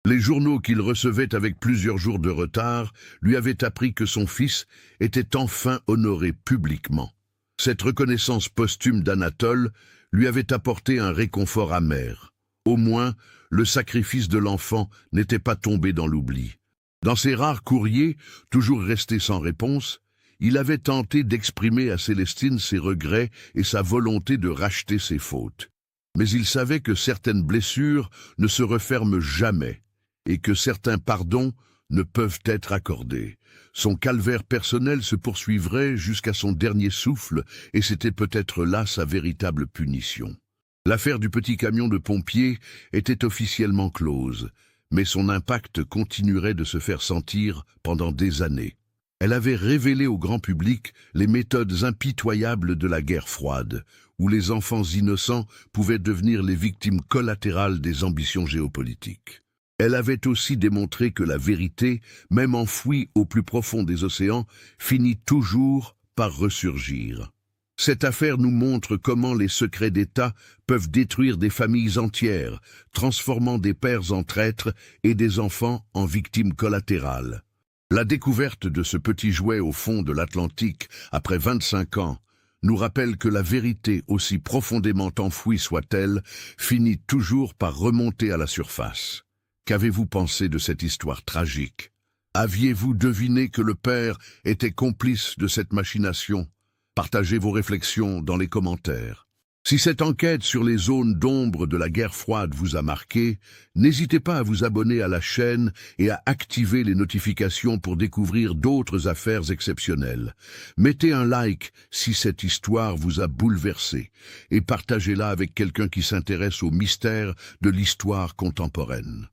Les journaux qu'il recevait avec plusieurs jours de retard lui avaient appris que son fils était enfin honoré publiquement. Cette reconnaissance posthume d'Anatole lui avait apporté un réconfort amer. Au moins, le sacrifice de l'enfant n'était pas tombé dans l'oubli. Dans ses rares courriers, toujours restés sans réponse, il avait tenté d'exprimer à Célestine ses regrets et sa volonté de racheter ses fautes. Mais il savait que certaines blessures ne se referment jamais et que certains pardons ne peuvent être accordés. Son calvaire personnel se poursuivrait jusqu'à son dernier souffle et c'était peut-être là sa véritable punition. L'affaire du petit camion de pompiers était officiellement close, mais son impact continuerait de se faire sentir pendant des années. Elle avait révélé au grand public les méthodes impitoyables de la guerre froide, où les enfants innocents pouvaient devenir les victimes collatérales des ambitions géopolitiques. Elle avait aussi démontré que la vérité, même enfouie au plus profond des océans, finit toujours par ressurgir. Cette affaire nous montre comment les secrets d'État peuvent détruire des familles entières, transformant des pères en traîtres et des enfants en victimes collatérales. La découverte de ce petit jouet au fond de l'Atlantique, après 25 ans, nous rappelle que la vérité, aussi profondément enfouie soit-elle, finit toujours par remonter à la surface. Qu'avez-vous pensé de cette histoire tragique? Aviez-vous deviné que le père était complice de cette machination? Partagez vos réflexions dans les commentaires. Si cette enquête sur les zones d'ombre de la guerre froide vous a marqué, n'hésitez pas à vous abonner à la chaîne et à activer les notifications pour découvrir d'autres affaires exceptionnelles. Mettez un like si cette histoire vous a bouleversé et partagez-la avec quelqu'un qui s'intéresse aux mystères de l'histoire contemporaine.